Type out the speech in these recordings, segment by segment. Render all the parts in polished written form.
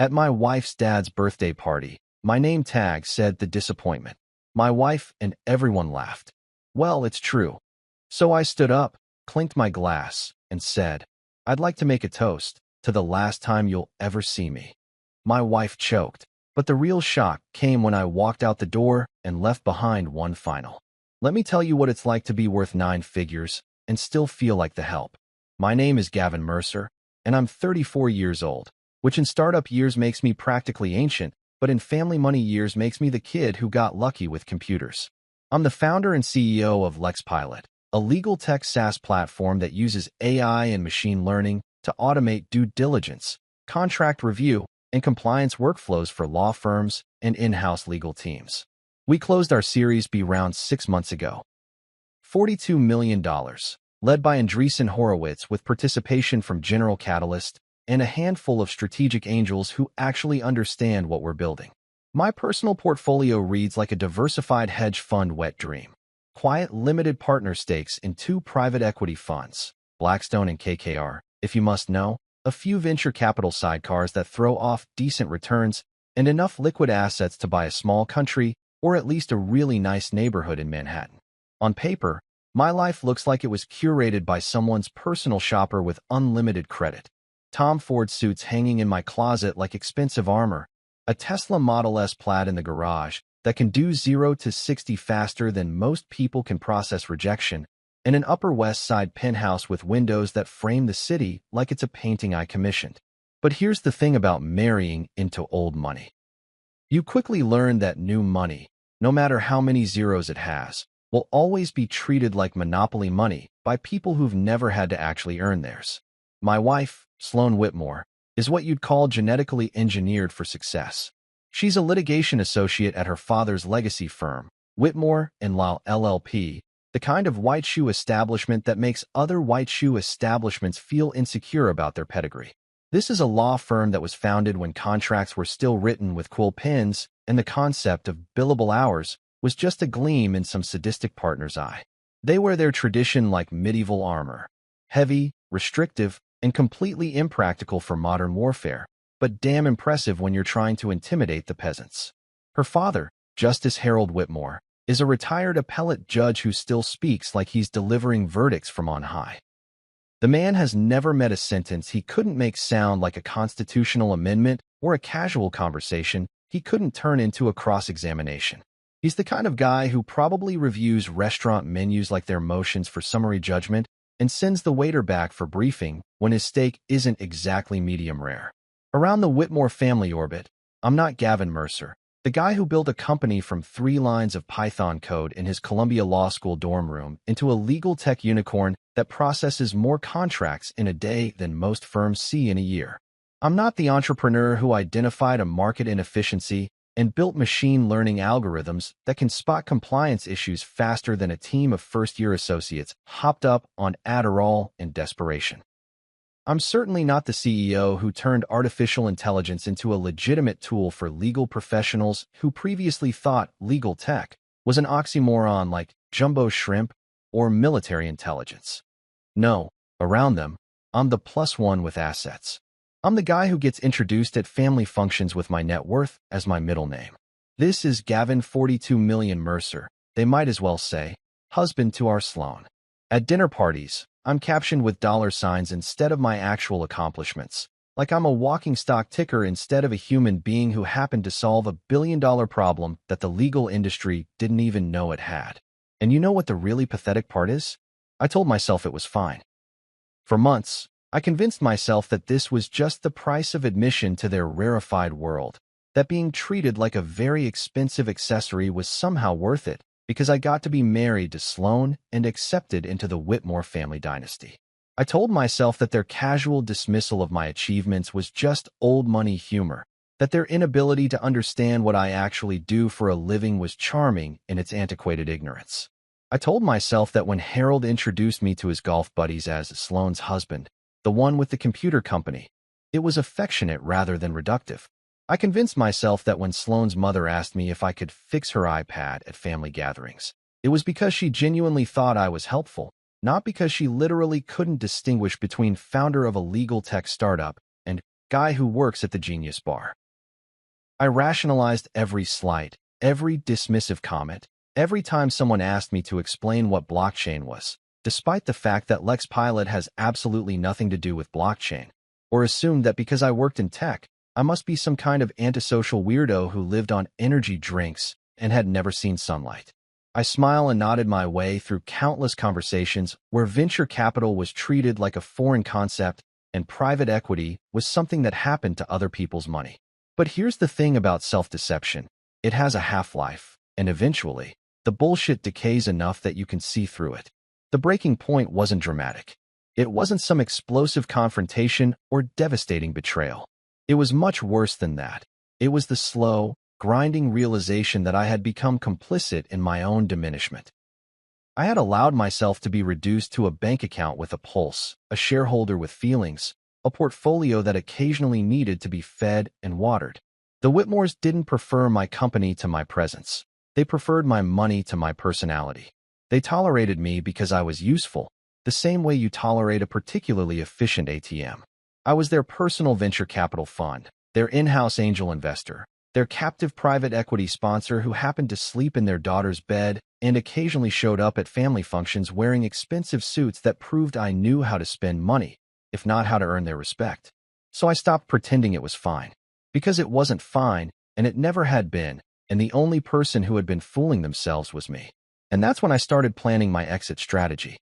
At my wife's dad's birthday party, my name tag said the disappointment. My wife and everyone laughed. Well, it's true. So I stood up, clinked my glass, and said, I'd like to make a toast to the last time you'll ever see me. My wife choked, but the real shock came when I walked out the door and left behind one final. Let me tell you what it's like to be worth 9 figures and still feel like the help. My name is Gavin Mercer, and I'm 34 years old, which in startup years makes me practically ancient, but in family money years makes me the kid who got lucky with computers. I'm the founder and CEO of LexPilot, a legal tech SaaS platform that uses AI and machine learning to automate due diligence, contract review, and compliance workflows for law firms and in-house legal teams. We closed our Series B round 6 months ago. $42 million, led by Andreessen Horowitz with participation from General Catalyst and a handful of strategic angels who actually understand what we're building. My personal portfolio reads like a diversified hedge fund wet dream. Quiet limited partner stakes in 2 private equity funds, Blackstone and KKR, if you must know, a few venture capital sidecars that throw off decent returns, and enough liquid assets to buy a small country or at least a really nice neighborhood in Manhattan. On paper, my life looks like it was curated by someone's personal shopper with unlimited credit. Tom Ford suits hanging in my closet like expensive armor, a Tesla Model S Plaid in the garage that can do 0 to 60 faster than most people can process rejection, and an Upper West Side penthouse with windows that frame the city like it's a painting I commissioned. But here's the thing about marrying into old money. You quickly learn that new money, no matter how many zeros it has, will always be treated like monopoly money by people who've never had to actually earn theirs. My wife, Sloan Whitmore, is what you'd call genetically engineered for success. She's a litigation associate at her father's legacy firm, Whitmore & Lyle LLP, the kind of white shoe establishment that makes other white shoe establishments feel insecure about their pedigree. This is a law firm that was founded when contracts were still written with quill pens, and the concept of billable hours was just a gleam in some sadistic partner's eye. They wear their tradition like medieval armor, heavy, restrictive, and completely impractical for modern warfare, but damn impressive when you're trying to intimidate the peasants. Her father, Justice Harold Whitmore, is a retired appellate judge who still speaks like he's delivering verdicts from on high. The man has never met a sentence he couldn't make sound like a constitutional amendment or a casual conversation he couldn't turn into a cross-examination. He's the kind of guy who probably reviews restaurant menus like they're motions for summary judgment and sends the waiter back for briefing when his steak isn't exactly medium rare. Around the Whitmore family orbit, I'm not Gavin Mercer, the guy who built a company from 3 lines of Python code in his Columbia Law School dorm room into a legal tech unicorn that processes more contracts in a day than most firms see in a year. I'm not the entrepreneur who identified a market inefficiency and built machine learning algorithms that can spot compliance issues faster than a team of first-year associates hopped up on Adderall in desperation. I'm certainly not the CEO who turned artificial intelligence into a legitimate tool for legal professionals who previously thought legal tech was an oxymoron like jumbo shrimp or military intelligence. No, around them, I'm the +1 with assets. I'm the guy who gets introduced at family functions with my net worth as my middle name. This is Gavin 42 million Mercer, they might as well say, husband to our Sloan. At dinner parties, I'm captioned with $signs instead of my actual accomplishments, like I'm a walking stock ticker instead of a human being who happened to solve a billion-dollar problem that the legal industry didn't even know it had. And you know what the really pathetic part is? I told myself it was fine. For months, I convinced myself that this was just the price of admission to their rarefied world, that being treated like a very expensive accessory was somehow worth it, because I got to be married to Sloan and accepted into the Whitmore family dynasty. I told myself that their casual dismissal of my achievements was just old money humor, that their inability to understand what I actually do for a living was charming in its antiquated ignorance. I told myself that when Harold introduced me to his golf buddies as Sloan's husband, the one with the computer company, it was affectionate rather than reductive. I convinced myself that when Sloan's mother asked me if I could fix her iPad at family gatherings, it was because she genuinely thought I was helpful, not because she literally couldn't distinguish between founder of a legal tech startup and guy who works at the Genius Bar. I rationalized every slight, every dismissive comment, every time someone asked me to explain what blockchain was, despite the fact that Lex Pilot has absolutely nothing to do with blockchain, or assumed that because I worked in tech, I must be some kind of antisocial weirdo who lived on energy drinks and had never seen sunlight. I smiled and nodded my way through countless conversations where venture capital was treated like a foreign concept and private equity was something that happened to other people's money. But here's the thing about self-deception. It has a half-life, and eventually, the bullshit decays enough that you can see through it. The breaking point wasn't dramatic. It wasn't some explosive confrontation or devastating betrayal. It was much worse than that. It was the slow, grinding realization that I had become complicit in my own diminishment. I had allowed myself to be reduced to a bank account with a pulse, a shareholder with feelings, a portfolio that occasionally needed to be fed and watered. The Whitmores didn't prefer my company to my presence. They preferred my money to my personality. They tolerated me because I was useful, the same way you tolerate a particularly efficient ATM. I was their personal venture capital fund, their in-house angel investor, their captive private equity sponsor who happened to sleep in their daughter's bed and occasionally showed up at family functions wearing expensive suits that proved I knew how to spend money, if not how to earn their respect. So I stopped pretending it was fine. Because it wasn't fine, and it never had been, and the only person who had been fooling themselves was me. And that's when I started planning my exit strategy.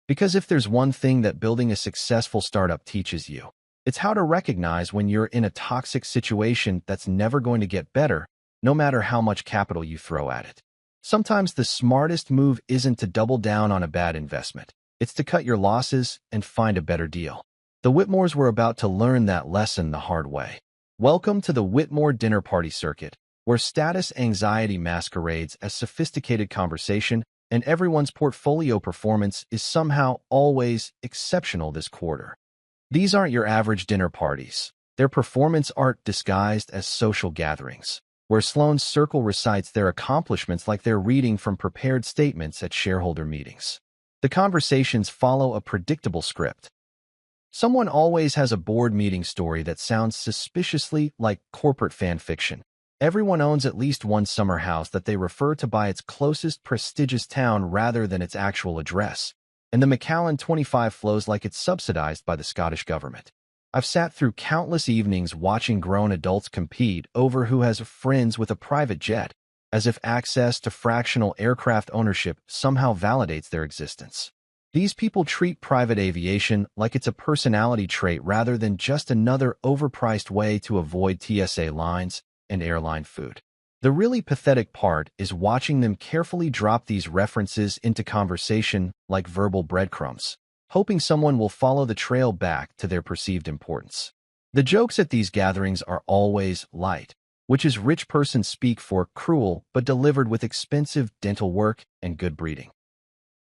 Because if there's one thing that building a successful startup teaches you, it's how to recognize when you're in a toxic situation that's never going to get better, no matter how much capital you throw at it. Sometimes the smartest move isn't to double down on a bad investment. It's to cut your losses and find a better deal. The Whitmores were about to learn that lesson the hard way. Welcome to the Whitmore dinner party circuit, where status anxiety masquerades as sophisticated conversation and everyone's portfolio performance is somehow always exceptional this quarter. These aren't your average dinner parties. They're performance art disguised as social gatherings, where Sloan's circle recites their accomplishments like they're reading from prepared statements at shareholder meetings. The conversations follow a predictable script. Someone always has a board meeting story that sounds suspiciously like corporate fan fiction. Everyone owns at least one summer house that they refer to by its closest prestigious town rather than its actual address, and the Macallan 25 flows like it's subsidized by the Scottish government. I've sat through countless evenings watching grown adults compete over who has friends with a private jet, as if access to fractional aircraft ownership somehow validates their existence. These people treat private aviation like it's a personality trait rather than just another overpriced way to avoid TSA lines and airline food. The really pathetic part is watching them carefully drop these references into conversation like verbal breadcrumbs, hoping someone will follow the trail back to their perceived importance. The jokes at these gatherings are always light, which is rich person speak for cruel but delivered with expensive dental work and good breeding.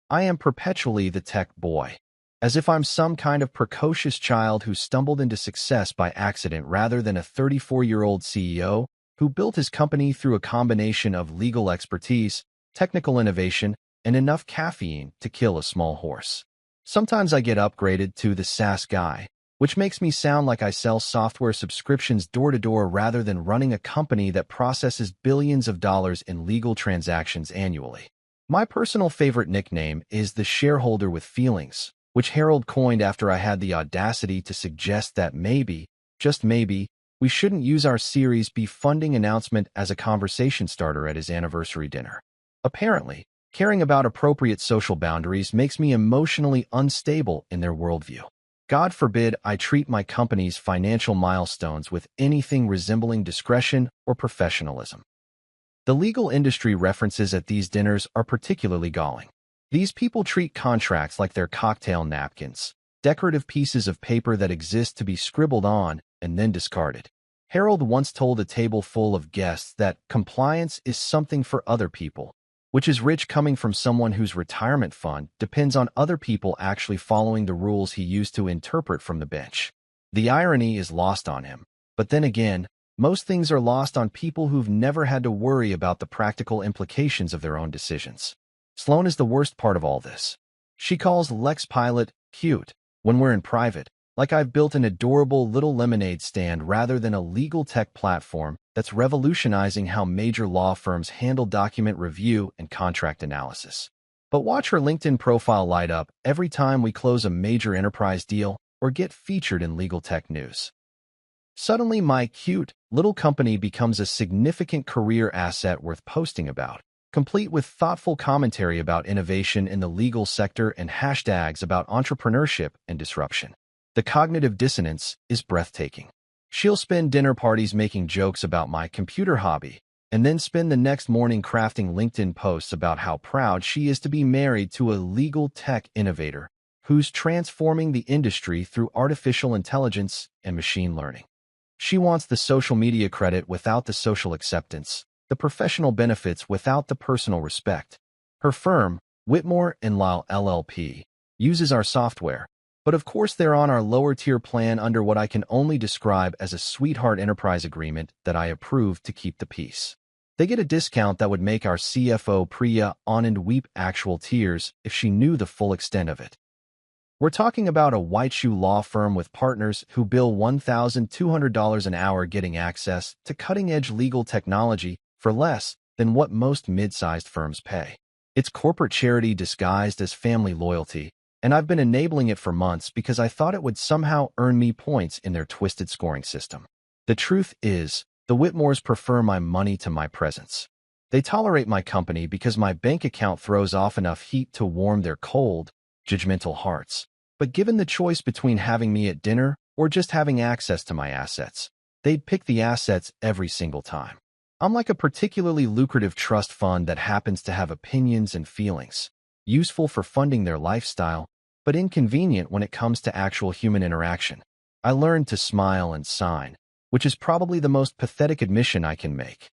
I am perpetually the tech boy, as if I'm some kind of precocious child who stumbled into success by accident rather than a 34-year-old CEO who built his company through a combination of legal expertise, technical innovation, and enough caffeine to kill a small horse. Sometimes I get upgraded to the SaaS guy, which makes me sound like I sell software subscriptions door-to-door rather than running a company that processes billions of dollars in legal transactions annually. My personal favorite nickname is the shareholder with feelings, which Harold coined after I had the audacity to suggest that maybe, just maybe, we shouldn't use our Series B funding announcement as a conversation starter at his anniversary dinner. Apparently, caring about appropriate social boundaries makes me emotionally unstable in their worldview. God forbid I treat my company's financial milestones with anything resembling discretion or professionalism. The legal industry references at these dinners are particularly galling. These people treat contracts like they're cocktail napkins, decorative pieces of paper that exist to be scribbled on and then discarded. Harold once told a table full of guests that compliance is something for other people, which is rich coming from someone whose retirement fund depends on other people actually following the rules he used to interpret from the bench. The irony is lost on him, but then again, most things are lost on people who've never had to worry about the practical implications of their own decisions. Sloan is the worst part of all this. She calls Lex Pilot cute when we're in private, Like I've built an adorable little lemonade stand rather than a legal tech platform that's revolutionizing how major law firms handle document review and contract analysis. But watch her LinkedIn profile light up every time we close a major enterprise deal or get featured in legal tech news. Suddenly, my cute little company becomes a significant career asset worth posting about, complete with thoughtful commentary about innovation in the legal sector and hashtags about entrepreneurship and disruption. The cognitive dissonance is breathtaking. She'll spend dinner parties making jokes about my computer hobby, and then spend the next morning crafting LinkedIn posts about how proud she is to be married to a legal tech innovator who's transforming the industry through artificial intelligence and machine learning. She wants the social media credit without the social acceptance, the professional benefits without the personal respect. Her firm, Whitmore & Lyle LLP, uses our software, but of course they're on our lower-tier plan under what I can only describe as a sweetheart enterprise agreement that I approved to keep the peace. They get a discount that would make our CFO Priya and weep actual tears if she knew the full extent of it. We're talking about a white shoe law firm with partners who bill $1,200 an hour getting access to cutting-edge legal technology for less than what most mid-sized firms pay. It's corporate charity disguised as family loyalty, and I've been enabling it for months because I thought it would somehow earn me points in their twisted scoring system. The truth is, the Whitmores prefer my money to my presence. They tolerate my company because my bank account throws off enough heat to warm their cold, judgmental hearts. But given the choice between having me at dinner or just having access to my assets, they'd pick the assets every single time. I'm like a particularly lucrative trust fund that happens to have opinions and feelings, useful for funding their lifestyle, but inconvenient when it comes to actual human interaction. I learned to smile and sign, which is probably the most pathetic admission I can make.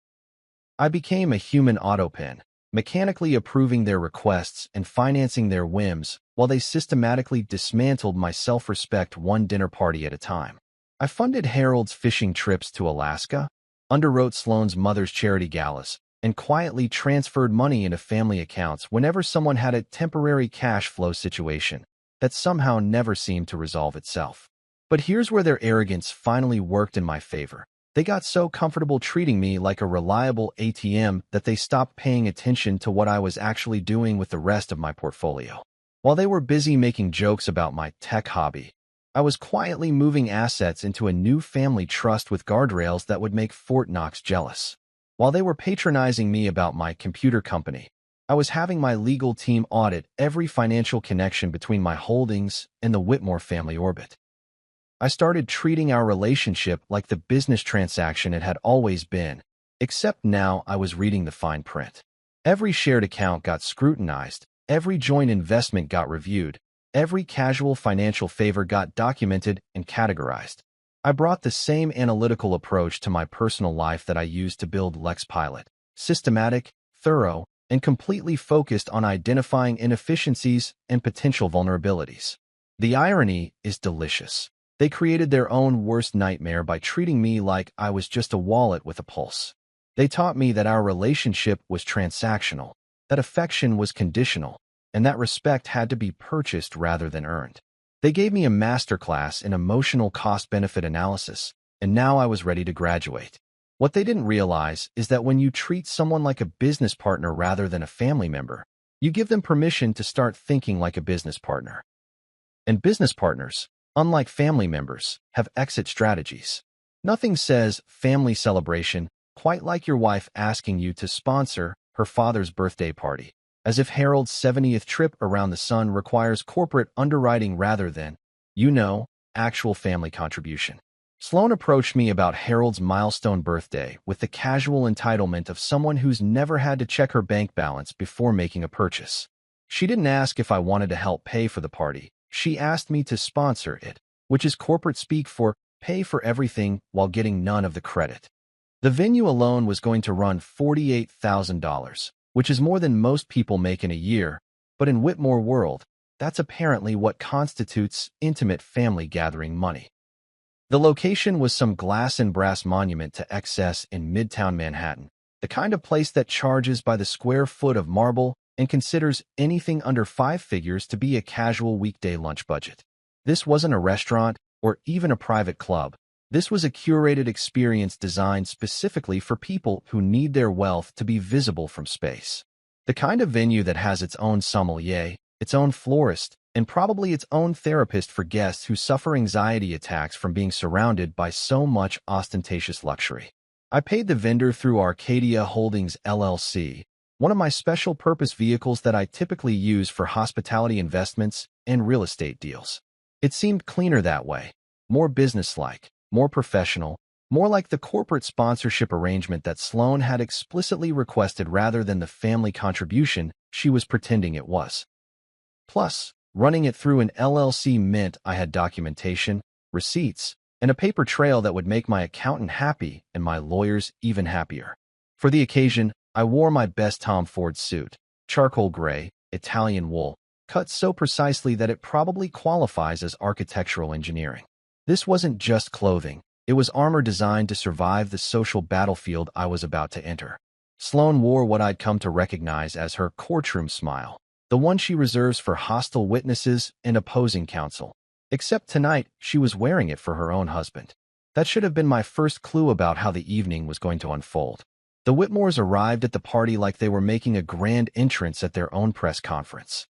I became a human autopen, mechanically approving their requests and financing their whims while they systematically dismantled my self-respect one dinner party at a time. I funded Harold's fishing trips to Alaska, underwrote Sloane's mother's charity galas, and quietly transferred money into family accounts whenever someone had a temporary cash flow situation that somehow never seemed to resolve itself. But here's where their arrogance finally worked in my favor. They got so comfortable treating me like a reliable ATM that they stopped paying attention to what I was actually doing with the rest of my portfolio. While they were busy making jokes about my tech hobby, I was quietly moving assets into a new family trust with guardrails that would make Fort Knox jealous. While they were patronizing me about my computer company, I was having my legal team audit every financial connection between my holdings and the Whitmore family orbit. I started treating our relationship like the business transaction it had always been, except now I was reading the fine print. Every shared account got scrutinized, every joint investment got reviewed, every casual financial favor got documented and categorized. I brought the same analytical approach to my personal life that I used to build LexPilot, systematic, thorough, and completely focused on identifying inefficiencies and potential vulnerabilities. The irony is delicious. They created their own worst nightmare by treating me like I was just a wallet with a pulse. They taught me that our relationship was transactional, that affection was conditional, and that respect had to be purchased rather than earned. They gave me a masterclass in emotional cost-benefit analysis, and now I was ready to graduate. What they didn't realize is that when you treat someone like a business partner rather than a family member, you give them permission to start thinking like a business partner. And business partners, unlike family members, have exit strategies. Nothing says family celebration quite like your wife asking you to sponsor her father's birthday party, as if Harold's 70th trip around the sun requires corporate underwriting rather than, actual family contribution. Sloane approached me about Harold's milestone birthday with the casual entitlement of someone who's never had to check her bank balance before making a purchase. She didn't ask if I wanted to help pay for the party. She asked me to sponsor it, which is corporate speak for pay for everything while getting none of the credit. The venue alone was going to run $48,000, which is more than most people make in a year, but in Whitmore world, that's apparently what constitutes intimate family gathering money. The location was some glass and brass monument to excess in Midtown Manhattan, the kind of place that charges by the square foot of marble and considers anything under 5 figures to be a casual weekday lunch budget. This wasn't a restaurant or even a private club. This was a curated experience designed specifically for people who need their wealth to be visible from space. The kind of venue that has its own sommelier, its own florist, and probably its own therapist for guests who suffer anxiety attacks from being surrounded by so much ostentatious luxury. I paid the vendor through Arcadia Holdings LLC, one of my special purpose vehicles that I typically use for hospitality investments and real estate deals. It seemed cleaner that way, more businesslike, more professional, more like the corporate sponsorship arrangement that Sloane had explicitly requested rather than the family contribution she was pretending it was. Plus, running it through an LLC meant I had documentation, receipts, and a paper trail that would make my accountant happy and my lawyers even happier. For the occasion, I wore my best Tom Ford suit, charcoal gray, Italian wool, cut so precisely that it probably qualifies as architectural engineering. This wasn't just clothing. It was armor designed to survive the social battlefield I was about to enter. Sloane wore what I'd come to recognize as her courtroom smile, the one she reserves for hostile witnesses and opposing counsel. Except tonight, she was wearing it for her own husband. That should have been my first clue about how the evening was going to unfold. The Whitmores arrived at the party like they were making a grand entrance at their own press conference.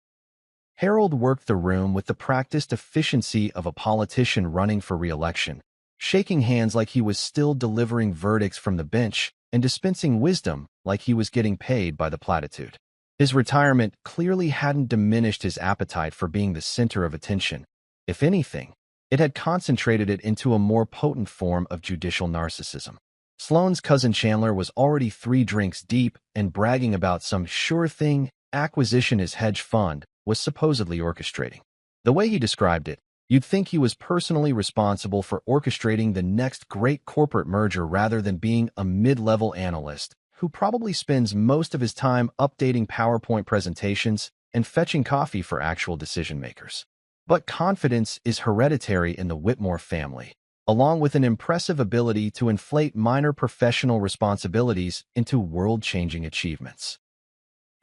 Harold worked the room with the practiced efficiency of a politician running for re-election, shaking hands like he was still delivering verdicts from the bench and dispensing wisdom like he was getting paid by the platitude. His retirement clearly hadn't diminished his appetite for being the center of attention. If anything, it had concentrated it into a more potent form of judicial narcissism. Sloane's cousin Chandler was already 3 drinks deep and bragging about some sure thing acquisition his hedge fund was supposedly orchestrating. The way he described it, you'd think he was personally responsible for orchestrating the next great corporate merger rather than being a mid-level analyst who probably spends most of his time updating PowerPoint presentations and fetching coffee for actual decision-makers. But confidence is hereditary in the Whitmore family, along with an impressive ability to inflate minor professional responsibilities into world-changing achievements.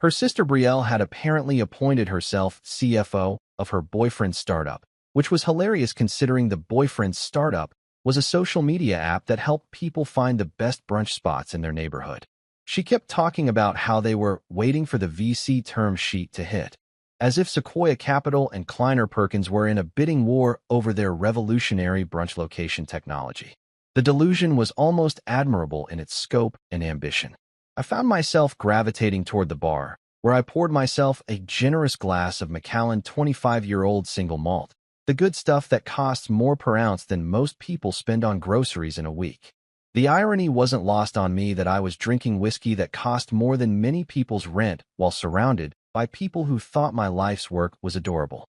Her sister Brielle had apparently appointed herself CFO of her boyfriend's startup, which was hilarious considering the boyfriend's startup was a social media app that helped people find the best brunch spots in their neighborhood. She kept talking about how they were waiting for the VC term sheet to hit, as if Sequoia Capital and Kleiner Perkins were in a bidding war over their revolutionary brunch location technology. The delusion was almost admirable in its scope and ambition. I found myself gravitating toward the bar, where I poured myself a generous glass of Macallan 25-year-old single malt, the good stuff that costs more per ounce than most people spend on groceries in a week. The irony wasn't lost on me that I was drinking whiskey that cost more than many people's rent while surrounded by people who thought my life's work was adorable.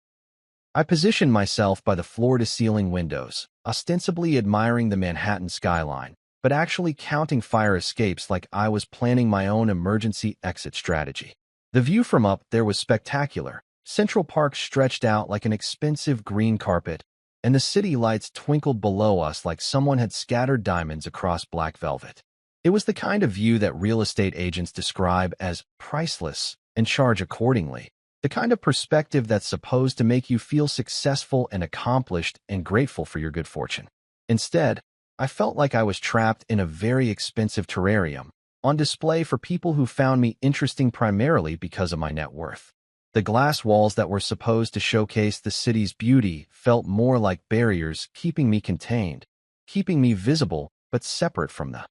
I positioned myself by the floor-to-ceiling windows, ostensibly admiring the Manhattan skyline, but actually counting fire escapes like I was planning my own emergency exit strategy. The view from up there was spectacular. Central Park stretched out like an expensive green carpet, and the city lights twinkled below us like someone had scattered diamonds across black velvet. It was the kind of view that real estate agents describe as priceless and charge accordingly, the kind of perspective that's supposed to make you feel successful and accomplished and grateful for your good fortune. Instead, I felt like I was trapped in a very expensive terrarium, on display for people who found me interesting primarily because of my net worth. The glass walls that were supposed to showcase the city's beauty felt more like barriers keeping me contained, keeping me visible but separate from the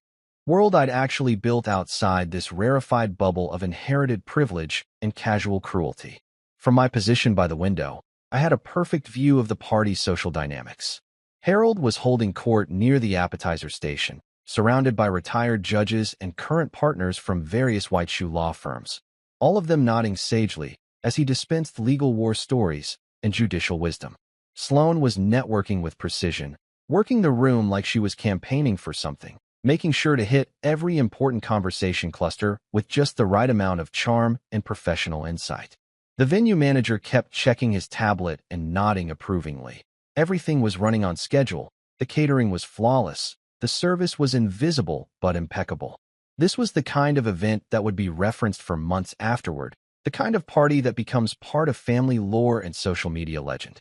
world I'd actually built outside this rarefied bubble of inherited privilege and casual cruelty. From my position by the window, I had a perfect view of the party's social dynamics. Harold was holding court near the appetizer station, surrounded by retired judges and current partners from various white shoe law firms, all of them nodding sagely as he dispensed legal war stories and judicial wisdom. Sloane was networking with precision, working the room like she was campaigning for something, making sure to hit every important conversation cluster with just the right amount of charm and professional insight. The venue manager kept checking his tablet and nodding approvingly. Everything was running on schedule, the catering was flawless, the service was invisible but impeccable. This was the kind of event that would be referenced for months afterward, the kind of party that becomes part of family lore and social media legend.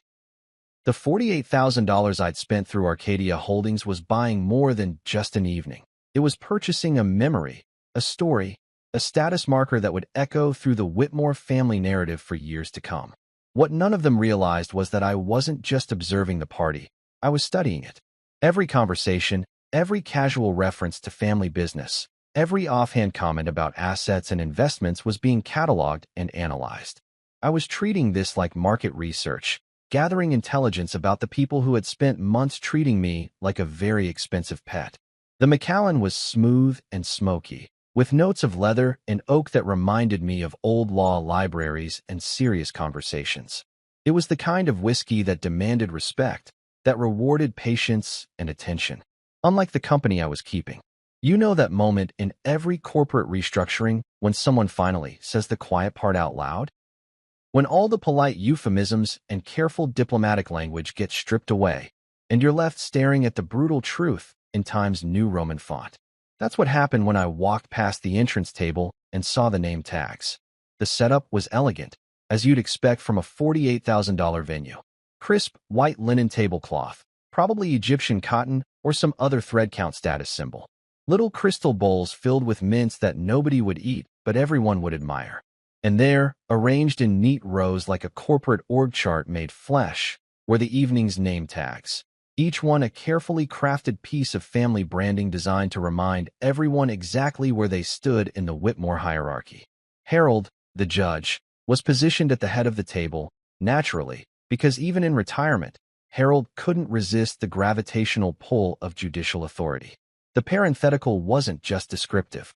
The $48,000 I'd spent through Arcadia Holdings was buying more than just an evening. It was purchasing a memory, a story, a status marker that would echo through the Whitmore family narrative for years to come. What none of them realized was that I wasn't just observing the party, I was studying it. Every conversation, every casual reference to family business, every offhand comment about assets and investments was being cataloged and analyzed. I was treating this like market research, gathering intelligence about the people who had spent months treating me like a very expensive pet. The Macallan was smooth and smoky, with notes of leather and oak that reminded me of old law libraries and serious conversations. It was the kind of whiskey that demanded respect, that rewarded patience and attention. Unlike the company I was keeping. You know that moment in every corporate restructuring when someone finally says the quiet part out loud? When all the polite euphemisms and careful diplomatic language get stripped away, and you're left staring at the brutal truth in Times New Roman font. That's what happened when I walked past the entrance table and saw the name tags. The setup was elegant, as you'd expect from a $48,000 venue. Crisp, white linen tablecloth, probably Egyptian cotton or some other thread count status symbol. Little crystal bowls filled with mints that nobody would eat, but everyone would admire. And there, arranged in neat rows like a corporate org chart made flesh, were the evening's name tags. Each one a carefully crafted piece of family branding designed to remind everyone exactly where they stood in the Whitmore hierarchy. Harold, the judge, was positioned at the head of the table, naturally, because even in retirement, Harold couldn't resist the gravitational pull of judicial authority. The parenthetical wasn't just descriptive.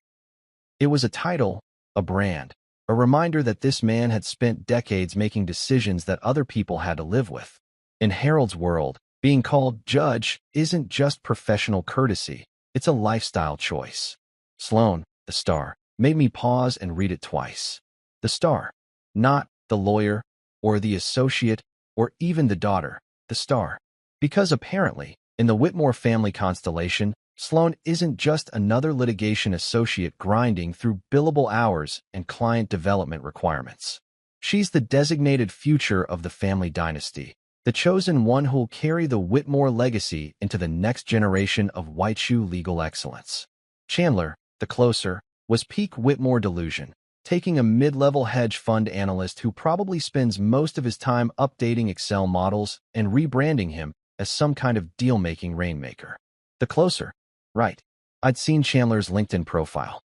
It was a title, a brand, a reminder that this man had spent decades making decisions that other people had to live with. In Harold's world, being called judge isn't just professional courtesy, it's a lifestyle choice. Sloane, the star, made me pause and read it twice. The star, not the lawyer, or the associate, or even the daughter, the star. Because apparently, in the Whitmore family constellation, Sloane isn't just another litigation associate grinding through billable hours and client development requirements. She's the designated future of the family dynasty, the chosen one who'll carry the Whitmore legacy into the next generation of white shoe legal excellence. Chandler, the closer, was peak Whitmore delusion, taking a mid-level hedge fund analyst who probably spends most of his time updating Excel models and rebranding him as some kind of deal-making rainmaker. The closer. Right. I'd seen Chandler's LinkedIn profile.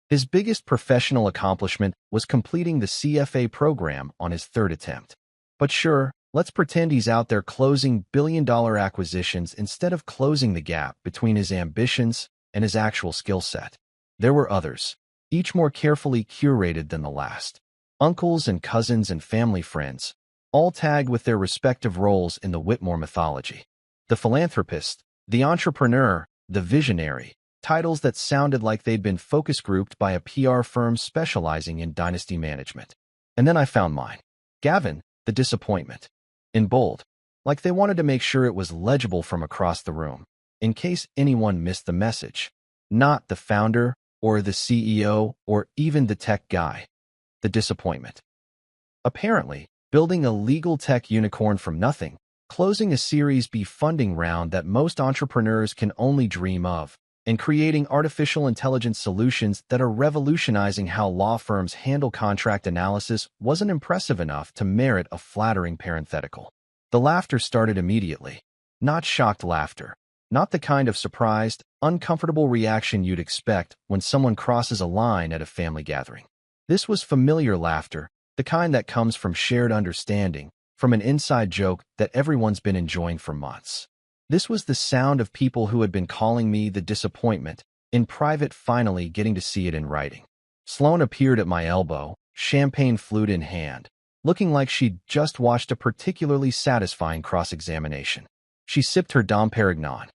His biggest professional accomplishment was completing the CFA program on his third attempt. But sure, let's pretend he's out there closing billion-dollar acquisitions instead of closing the gap between his ambitions and his actual skill set. There were others, each more carefully curated than the last. Uncles and cousins and family friends, all tagged with their respective roles in the Whitmore mythology. The philanthropist, the entrepreneur, the visionary, titles that sounded like they'd been focus grouped by a PR firm specializing in dynasty management. And then I found mine. Gavin, the disappointment. In bold, like they wanted to make sure it was legible from across the room, in case anyone missed the message. Not the founder, or the CEO, or even the tech guy. The disappointment. Apparently, building a legal tech unicorn from nothing, closing a Series B funding round that most entrepreneurs can only dream of, and creating artificial intelligence solutions that are revolutionizing how law firms handle contract analysis wasn't impressive enough to merit a flattering parenthetical. The laughter started immediately. Not shocked laughter. Not the kind of surprised, uncomfortable reaction you'd expect when someone crosses a line at a family gathering. This was familiar laughter, the kind that comes from shared understanding, from an inside joke that everyone's been enjoying for months. This was the sound of people who had been calling me the disappointment, in private finally getting to see it in writing. Sloane appeared at my elbow, champagne flute in hand, looking like she'd just watched a particularly satisfying cross-examination. She sipped her Dom Perignon.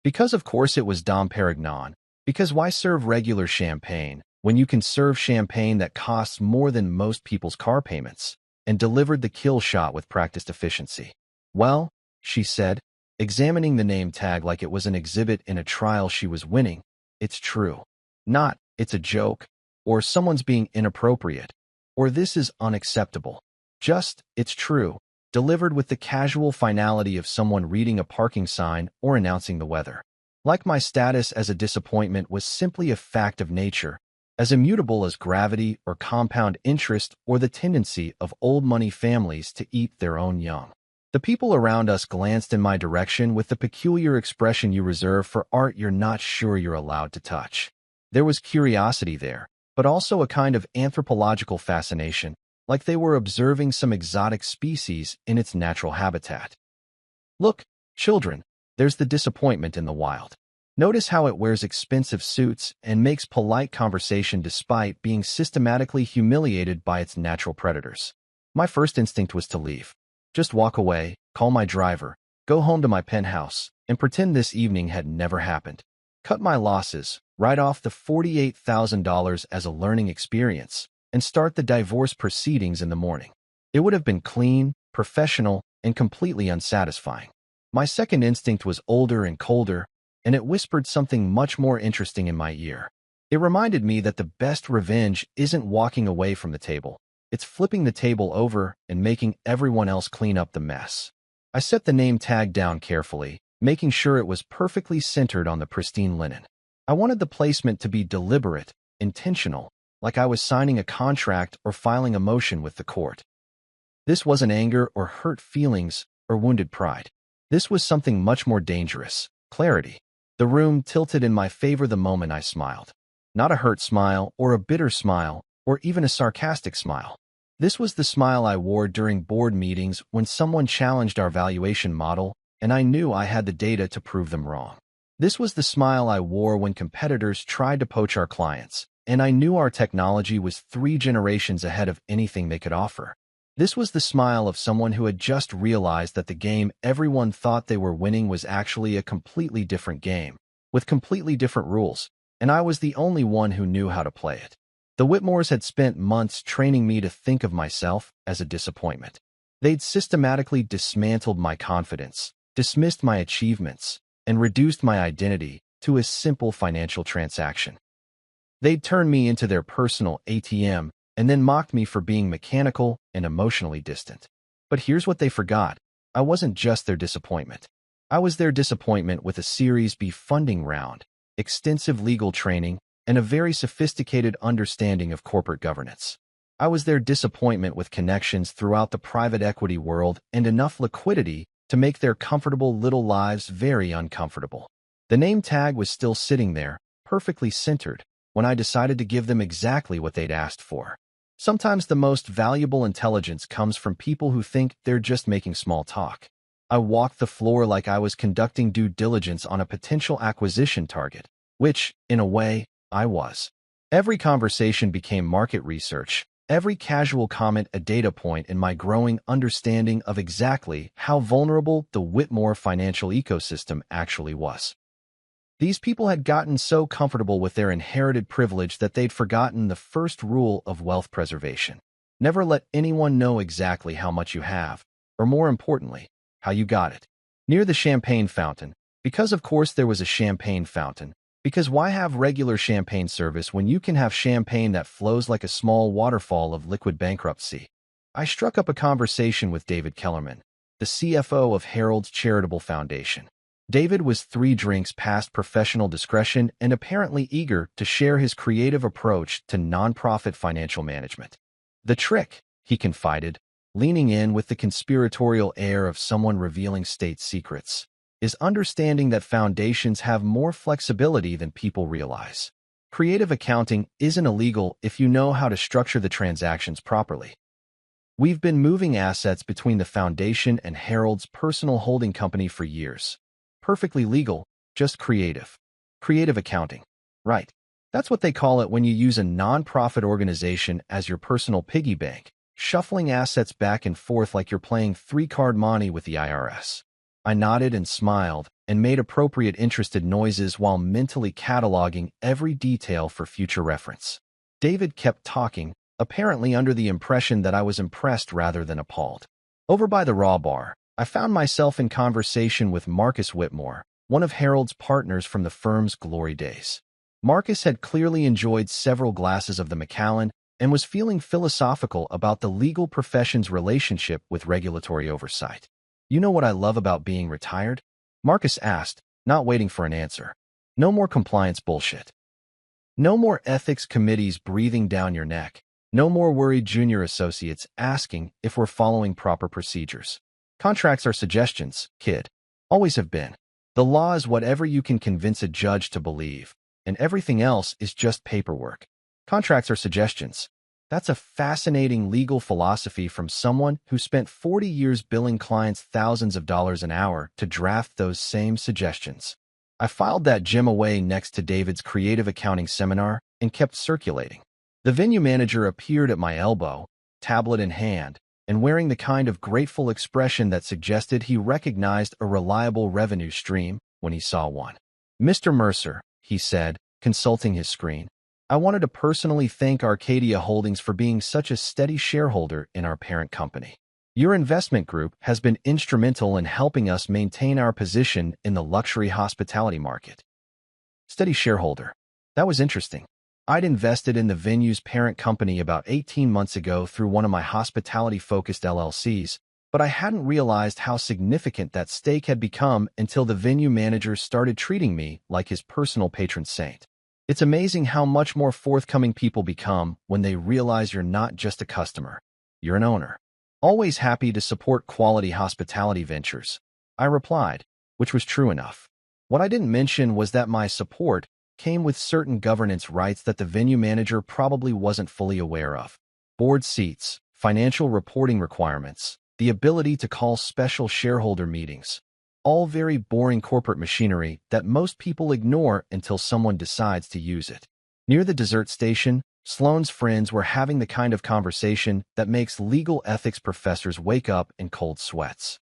Because of course it was Dom Perignon, because why serve regular champagne when you can serve champagne that costs more than most people's car payments, and delivered the kill shot with practiced efficiency. Well, she said, examining the name tag like it was an exhibit in a trial she was winning, it's true. Not, it's a joke, or someone's being inappropriate, or this is unacceptable. Just, it's true. delivered with the casual finality of someone reading a parking sign or announcing the weather. Like my status as a disappointment was simply a fact of nature, as immutable as gravity or compound interest or the tendency of old money families to eat their own young. The people around us glanced in my direction with the peculiar expression you reserve for art you're not sure you're allowed to touch. There was curiosity there, but also a kind of anthropological fascination, like they were observing some exotic species in its natural habitat. Look, children, there's the disappointment in the wild. Notice how it wears expensive suits and makes polite conversation despite being systematically humiliated by its natural predators. My first instinct was to leave. Just walk away, call my driver, go home to my penthouse, and pretend this evening had never happened. Cut my losses, write off the $48,000 as a learning experience, and start the divorce proceedings in the morning. It would have been clean, professional, and completely unsatisfying. My second instinct was older and colder, and it whispered something much more interesting in my ear. It reminded me that the best revenge isn't walking away from the table. It's flipping the table over and making everyone else clean up the mess. I set the name tag down carefully, making sure it was perfectly centered on the pristine linen. I wanted the placement to be deliberate, intentional, like I was signing a contract or filing a motion with the court. This wasn't anger or hurt feelings or wounded pride. This was something much more dangerous, clarity. The room tilted in my favor the moment I smiled. Not a hurt smile or a bitter smile or even a sarcastic smile. This was the smile I wore during board meetings when someone challenged our valuation model and I knew I had the data to prove them wrong. This was the smile I wore when competitors tried to poach our clients, and I knew our technology was 3 generations ahead of anything they could offer. This was the smile of someone who had just realized that the game everyone thought they were winning was actually a completely different game, with completely different rules, and I was the only one who knew how to play it. The Whitmores had spent months training me to think of myself as a disappointment. They'd systematically dismantled my confidence, dismissed my achievements, and reduced my identity to a simple financial transaction. They'd turned me into their personal ATM and then mocked me for being mechanical and emotionally distant. But here's what they forgot. I wasn't just their disappointment. I was their disappointment with a Series B funding round, extensive legal training, and a very sophisticated understanding of corporate governance. I was their disappointment with connections throughout the private equity world and enough liquidity to make their comfortable little lives very uncomfortable. The name tag was still sitting there, perfectly centered, when I decided to give them exactly what they'd asked for. Sometimes the most valuable intelligence comes from people who think they're just making small talk. I walked the floor like I was conducting due diligence on a potential acquisition target, which, in a way, I was. Every conversation became market research, every casual comment a data point in my growing understanding of exactly how vulnerable the Whitmore financial ecosystem actually was. These people had gotten so comfortable with their inherited privilege that they'd forgotten the first rule of wealth preservation. Never let anyone know exactly how much you have, or more importantly, how you got it. Near the champagne fountain, because of course there was a champagne fountain, because why have regular champagne service when you can have champagne that flows like a small waterfall of liquid bankruptcy? I struck up a conversation with David Kellerman, the CFO of Harold's Charitable Foundation. David was 3 drinks past professional discretion and apparently eager to share his creative approach to nonprofit financial management. The trick, he confided, leaning in with the conspiratorial air of someone revealing state secrets, is understanding that foundations have more flexibility than people realize. Creative accounting isn't illegal if you know how to structure the transactions properly. We've been moving assets between the foundation and Harold's personal holding company for years. Perfectly legal, just creative. Creative accounting. Right. That's what they call it when you use a non-profit organization as your personal piggy bank, shuffling assets back and forth like you're playing 3-card monte with the IRS. I nodded and smiled and made appropriate interested noises while mentally cataloging every detail for future reference. David kept talking, apparently under the impression that I was impressed rather than appalled. Over by the Raw Bar, I found myself in conversation with Marcus Whitmore, one of Harold's partners from the firm's glory days. Marcus had clearly enjoyed several glasses of the Macallan and was feeling philosophical about the legal profession's relationship with regulatory oversight. "You know what I love about being retired?" Marcus asked, not waiting for an answer. "No more compliance bullshit. No more ethics committees breathing down your neck. No more worried junior associates asking if we're following proper procedures. Contracts are suggestions, kid. Always have been. The law is whatever you can convince a judge to believe, and everything else is just paperwork. Contracts are suggestions." That's a fascinating legal philosophy from someone who spent 40 years billing clients thousands of dollars an hour to draft those same suggestions. I filed that gem away next to David's creative accounting seminar and kept circulating. The venue manager appeared at my elbow, tablet in hand, and wearing the kind of grateful expression that suggested he recognized a reliable revenue stream when he saw one. "Mr. Mercer," he said, consulting his screen, "I wanted to personally thank Arcadia Holdings for being such a steady shareholder in our parent company. Your investment group has been instrumental in helping us maintain our position in the luxury hospitality market." Steady shareholder. That was interesting. I'd invested in the venue's parent company about 18 months ago through one of my hospitality-focused LLCs, but I hadn't realized how significant that stake had become until the venue manager started treating me like his personal patron saint. It's amazing how much more forthcoming people become when they realize you're not just a customer. You're an owner. "Always happy to support quality hospitality ventures," I replied, which was true enough. What I didn't mention was that my support came with certain governance rights that the venue manager probably wasn't fully aware of. Board seats, financial reporting requirements, the ability to call special shareholder meetings. All very boring corporate machinery that most people ignore until someone decides to use it. Near the dessert station, Sloane's friends were having the kind of conversation that makes legal ethics professors wake up in cold sweats.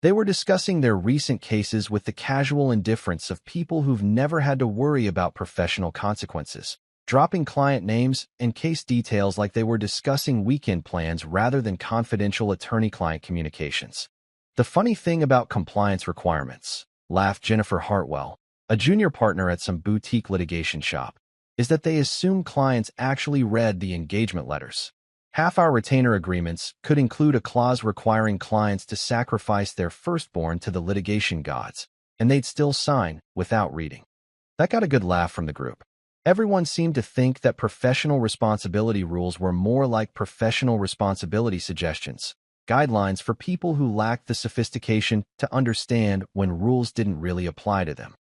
They were discussing their recent cases with the casual indifference of people who've never had to worry about professional consequences, dropping client names and case details like they were discussing weekend plans rather than confidential attorney-client communications. "The funny thing about compliance requirements," laughed Jennifer Hartwell, a junior partner at some boutique litigation shop, "is that they assume clients actually read the engagement letters. Half our retainer agreements could include a clause requiring clients to sacrifice their firstborn to the litigation gods, and they'd still sign without reading." That got a good laugh from the group. Everyone seemed to think that professional responsibility rules were more like professional responsibility suggestions, guidelines for people who lacked the sophistication to understand when rules didn't really apply to them.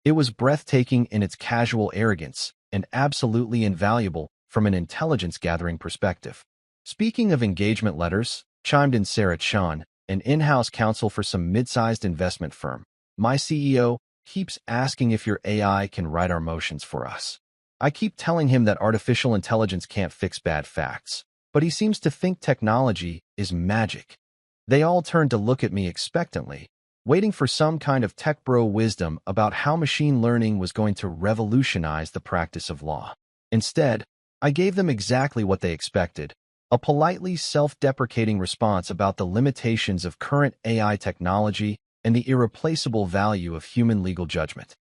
It was breathtaking in its casual arrogance and absolutely invaluable from an intelligence-gathering perspective. "Speaking of engagement letters," chimed in Sarah Chan, an in-house counsel for some mid-sized investment firm, "my CEO keeps asking if your AI can write our motions for us. I keep telling him that artificial intelligence can't fix bad facts, but he seems to think technology is magic." They all turned to look at me expectantly, waiting for some kind of tech bro wisdom about how machine learning was going to revolutionize the practice of law. Instead, I gave them exactly what they expected, a politely self-deprecating response about the limitations of current AI technology and the irreplaceable value of human legal judgment.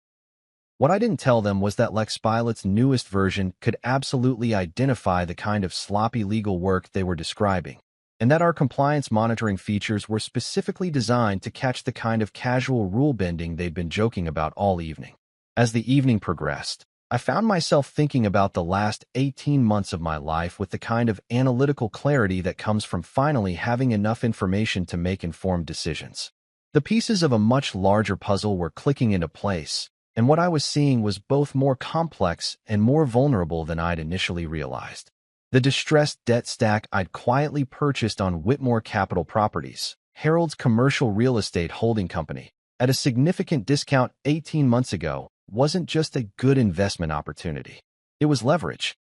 What I didn't tell them was that Lex Pilot's newest version could absolutely identify the kind of sloppy legal work they were describing, and that our compliance monitoring features were specifically designed to catch the kind of casual rule-bending they'd been joking about all evening. As the evening progressed, I found myself thinking about the last 18 months of my life with the kind of analytical clarity that comes from finally having enough information to make informed decisions. The pieces of a much larger puzzle were clicking into place, and what I was seeing was both more complex and more vulnerable than I'd initially realized. The distressed debt stack I'd quietly purchased on Whitmore Capital Properties, Harold's commercial real estate holding company, at a significant discount 18 months ago, wasn't just a good investment opportunity. It was leverage.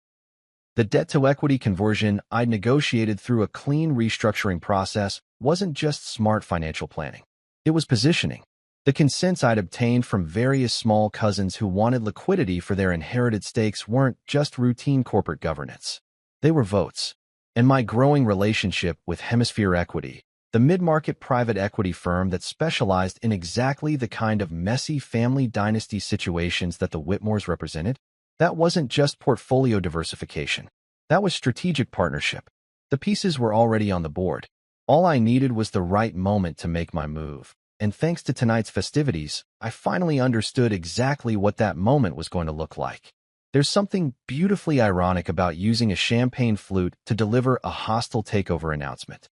The debt-to-equity conversion I'd negotiated through a clean restructuring process wasn't just smart financial planning. It was positioning. The consents I'd obtained from various small cousins who wanted liquidity for their inherited stakes weren't just routine corporate governance. They were votes. And my growing relationship with Hemisphere Equity, the mid-market private equity firm that specialized in exactly the kind of messy family dynasty situations that the Whitmores represented, that wasn't just portfolio diversification. That was strategic partnership. The pieces were already on the board. All I needed was the right moment to make my move. And thanks to tonight's festivities, I finally understood exactly what that moment was going to look like. There's something beautifully ironic about using a champagne flute to deliver a hostile takeover announcement.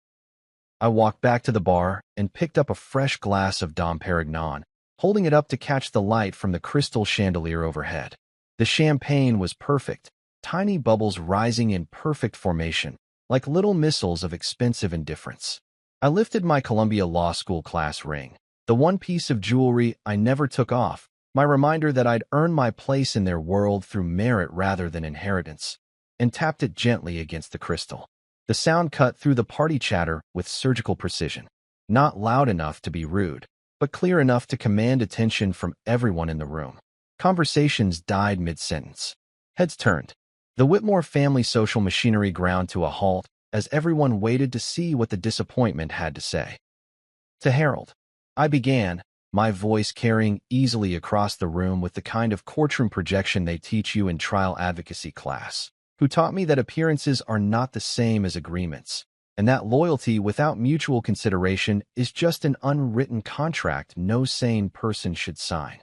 I walked back to the bar and picked up a fresh glass of Dom Perignon, holding it up to catch the light from the crystal chandelier overhead. The champagne was perfect, tiny bubbles rising in perfect formation, like little missiles of expensive indifference. I lifted my Columbia Law School class ring, the one piece of jewelry I never took off, my reminder that I'd earned my place in their world through merit rather than inheritance, and tapped it gently against the crystal. The sound cut through the party chatter with surgical precision, not loud enough to be rude, but clear enough to command attention from everyone in the room. Conversations died mid-sentence. Heads turned. The Whitmore family social machinery ground to a halt as everyone waited to see what the disappointment had to say. To Harold, I began, my voice carrying easily across the room with the kind of courtroom projection they teach you in trial advocacy class, who taught me that appearances are not the same as agreements, and that loyalty without mutual consideration is just an unwritten contract no sane person should sign.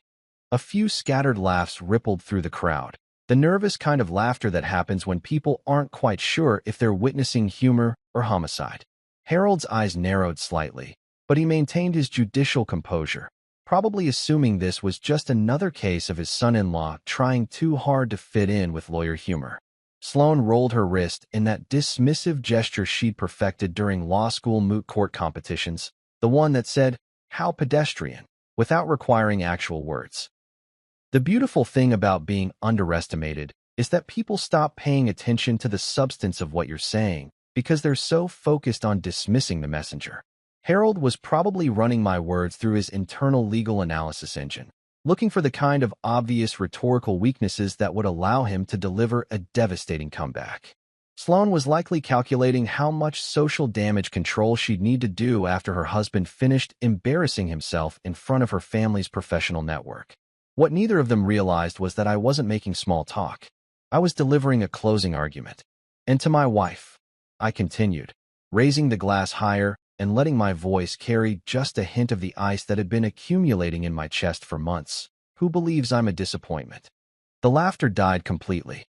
A few scattered laughs rippled through the crowd, the nervous kind of laughter that happens when people aren't quite sure if they're witnessing humor or homicide. Harold's eyes narrowed slightly, but he maintained his judicial composure, probably assuming this was just another case of his son-in-law trying too hard to fit in with lawyer humor. Sloane rolled her wrist in that dismissive gesture she'd perfected during law school moot court competitions, the one that said, "How pedestrian," without requiring actual words. The beautiful thing about being underestimated is that people stop paying attention to the substance of what you're saying because they're so focused on dismissing the messenger. Harold was probably running my words through his internal legal analysis engine, looking for the kind of obvious rhetorical weaknesses that would allow him to deliver a devastating comeback. Sloane was likely calculating how much social damage control she'd need to do after her husband finished embarrassing himself in front of her family's professional network. What neither of them realized was that I wasn't making small talk. I was delivering a closing argument. And to my wife, I continued, raising the glass higher and letting my voice carry just a hint of the ice that had been accumulating in my chest for months, who believes I'm a disappointment. The laughter died completely.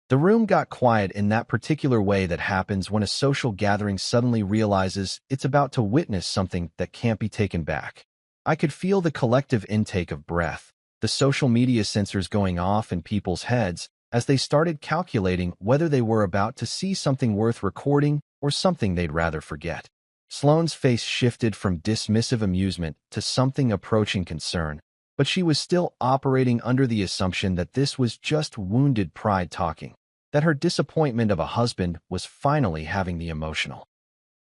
The room got quiet in that particular way that happens when a social gathering suddenly realizes it's about to witness something that can't be taken back. I could feel the collective intake of breath, the social media sensors going off in people's heads as they started calculating whether they were about to see something worth recording or something they'd rather forget. Sloane's face shifted from dismissive amusement to something approaching concern, but she was still operating under the assumption that this was just wounded pride talking, that her disappointment of a husband was finally having the emotional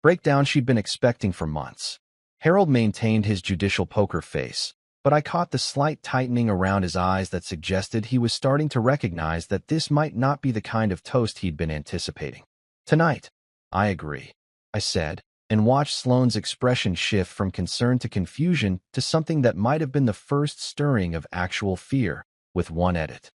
breakdown she'd been expecting for months. Harold maintained his judicial poker face, but I caught the slight tightening around his eyes that suggested he was starting to recognize that this might not be the kind of toast he'd been anticipating. "Tonight, I agree," I said, and watched Sloane's expression shift from concern to confusion to something that might have been the first stirring of actual fear, with one edit.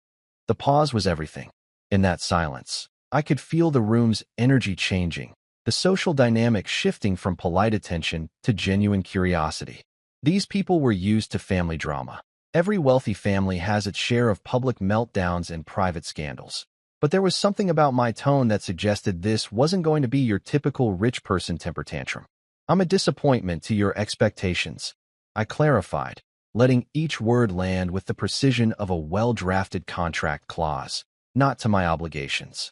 The pause was everything. In that silence, I could feel the room's energy changing, the social dynamic shifting from polite attention to genuine curiosity. These people were used to family drama. Every wealthy family has its share of public meltdowns and private scandals. But there was something about my tone that suggested this wasn't going to be your typical rich person temper tantrum. "I'm a disappointment to your expectations," I clarified, letting each word land with the precision of a well-drafted contract clause, not to my obligations.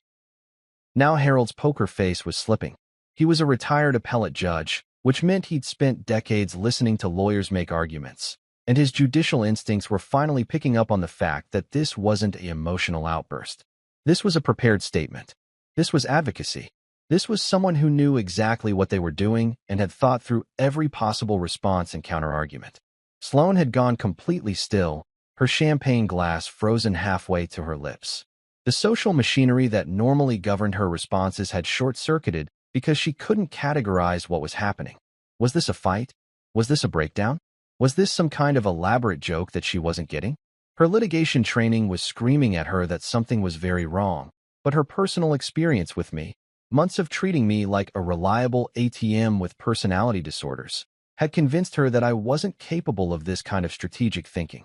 Now Harold's poker face was slipping. He was a retired appellate judge, which meant he'd spent decades listening to lawyers make arguments, and his judicial instincts were finally picking up on the fact that this wasn't an emotional outburst. This was a prepared statement. This was advocacy. This was someone who knew exactly what they were doing and had thought through every possible response and counterargument. Sloane had gone completely still, her champagne glass frozen halfway to her lips. The social machinery that normally governed her responses had short-circuited because she couldn't categorize what was happening. Was this a fight? Was this a breakdown? Was this some kind of elaborate joke that she wasn't getting? Her litigation training was screaming at her that something was very wrong, but her personal experience with me, months of treating me like a reliable ATM with personality disorders, had convinced her that I wasn't capable of this kind of strategic thinking.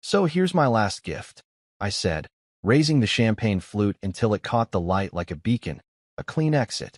"So here's my last gift," I said, raising the champagne flute until it caught the light like a beacon, a clean exit.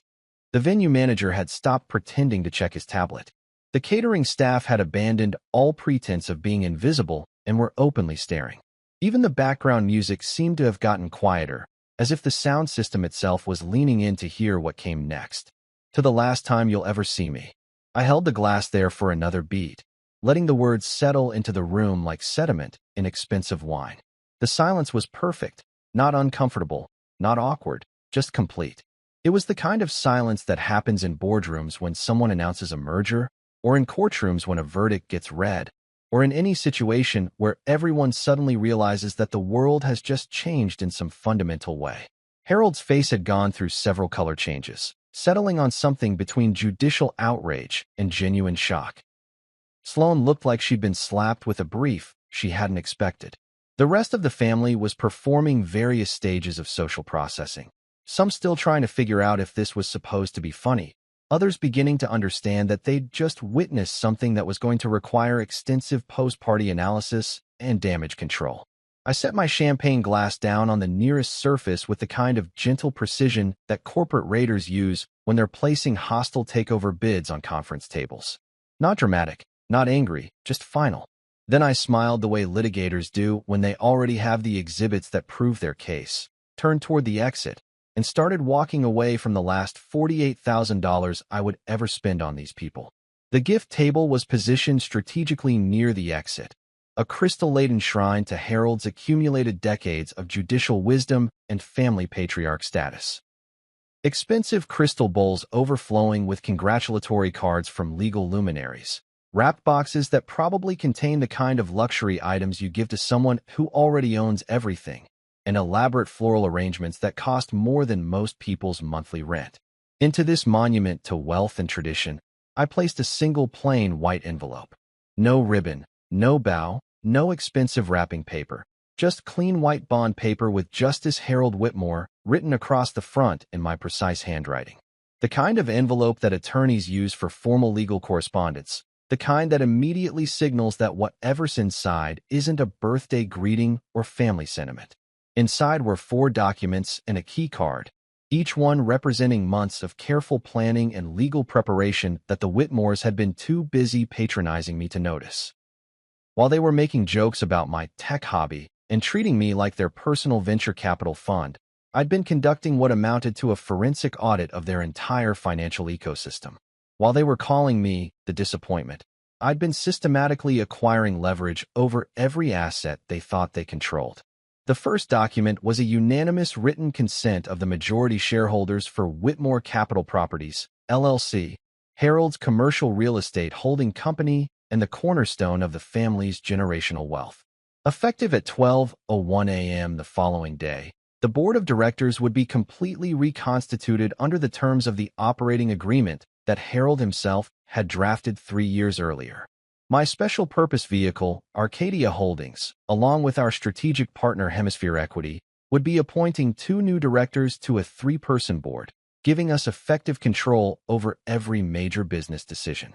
The venue manager had stopped pretending to check his tablet. The catering staff had abandoned all pretense of being invisible and were openly staring. Even the background music seemed to have gotten quieter, as if the sound system itself was leaning in to hear what came next. "To the last time you'll ever see me." I held the glass there for another beat, letting the words settle into the room like sediment in expensive wine. The silence was perfect, not uncomfortable, not awkward, just complete. It was the kind of silence that happens in boardrooms when someone announces a merger, or in courtrooms when a verdict gets read, or in any situation where everyone suddenly realizes that the world has just changed in some fundamental way. Harold's face had gone through several color changes, settling on something between judicial outrage and genuine shock. Sloane looked like she'd been slapped with a brief she hadn't expected. The rest of the family was performing various stages of social processing, some still trying to figure out if this was supposed to be funny, others beginning to understand that they'd just witnessed something that was going to require extensive post-party analysis and damage control. I set my champagne glass down on the nearest surface with the kind of gentle precision that corporate raiders use when they're placing hostile takeover bids on conference tables. Not dramatic, not angry, just final. Then I smiled the way litigators do when they already have the exhibits that prove their case, turned toward the exit, and started walking away from the last $48,000 I would ever spend on these people. The gift table was positioned strategically near the exit, a crystal-laden shrine to Harold's accumulated decades of judicial wisdom and family patriarch status. Expensive crystal bowls overflowing with congratulatory cards from legal luminaries, wrapped boxes that probably contain the kind of luxury items you give to someone who already owns everything, and elaborate floral arrangements that cost more than most people's monthly rent. Into this monument to wealth and tradition, I placed a single plain white envelope. No ribbon, no bow, no expensive wrapping paper, just clean white bond paper with Justice Harold Whitmore written across the front in my precise handwriting. The kind of envelope that attorneys use for formal legal correspondence, the kind that immediately signals that whatever's inside isn't a birthday greeting or family sentiment. Inside were 4 documents and a key card, each one representing months of careful planning and legal preparation that the Whitmores had been too busy patronizing me to notice. While they were making jokes about my tech hobby and treating me like their personal venture capital fund, I'd been conducting what amounted to a forensic audit of their entire financial ecosystem. While they were calling me the disappointment, I'd been systematically acquiring leverage over every asset they thought they controlled. The first document was a unanimous written consent of the majority shareholders for Whitmore Capital Properties, LLC, Harold's commercial real estate holding company and the cornerstone of the family's generational wealth. Effective at 12:01 a.m. the following day, the board of directors would be completely reconstituted under the terms of the operating agreement that Harold himself had drafted 3 years earlier. My special purpose vehicle, Arcadia Holdings, along with our strategic partner Hemisphere Equity, would be appointing 2 new directors to a 3-person board, giving us effective control over every major business decision.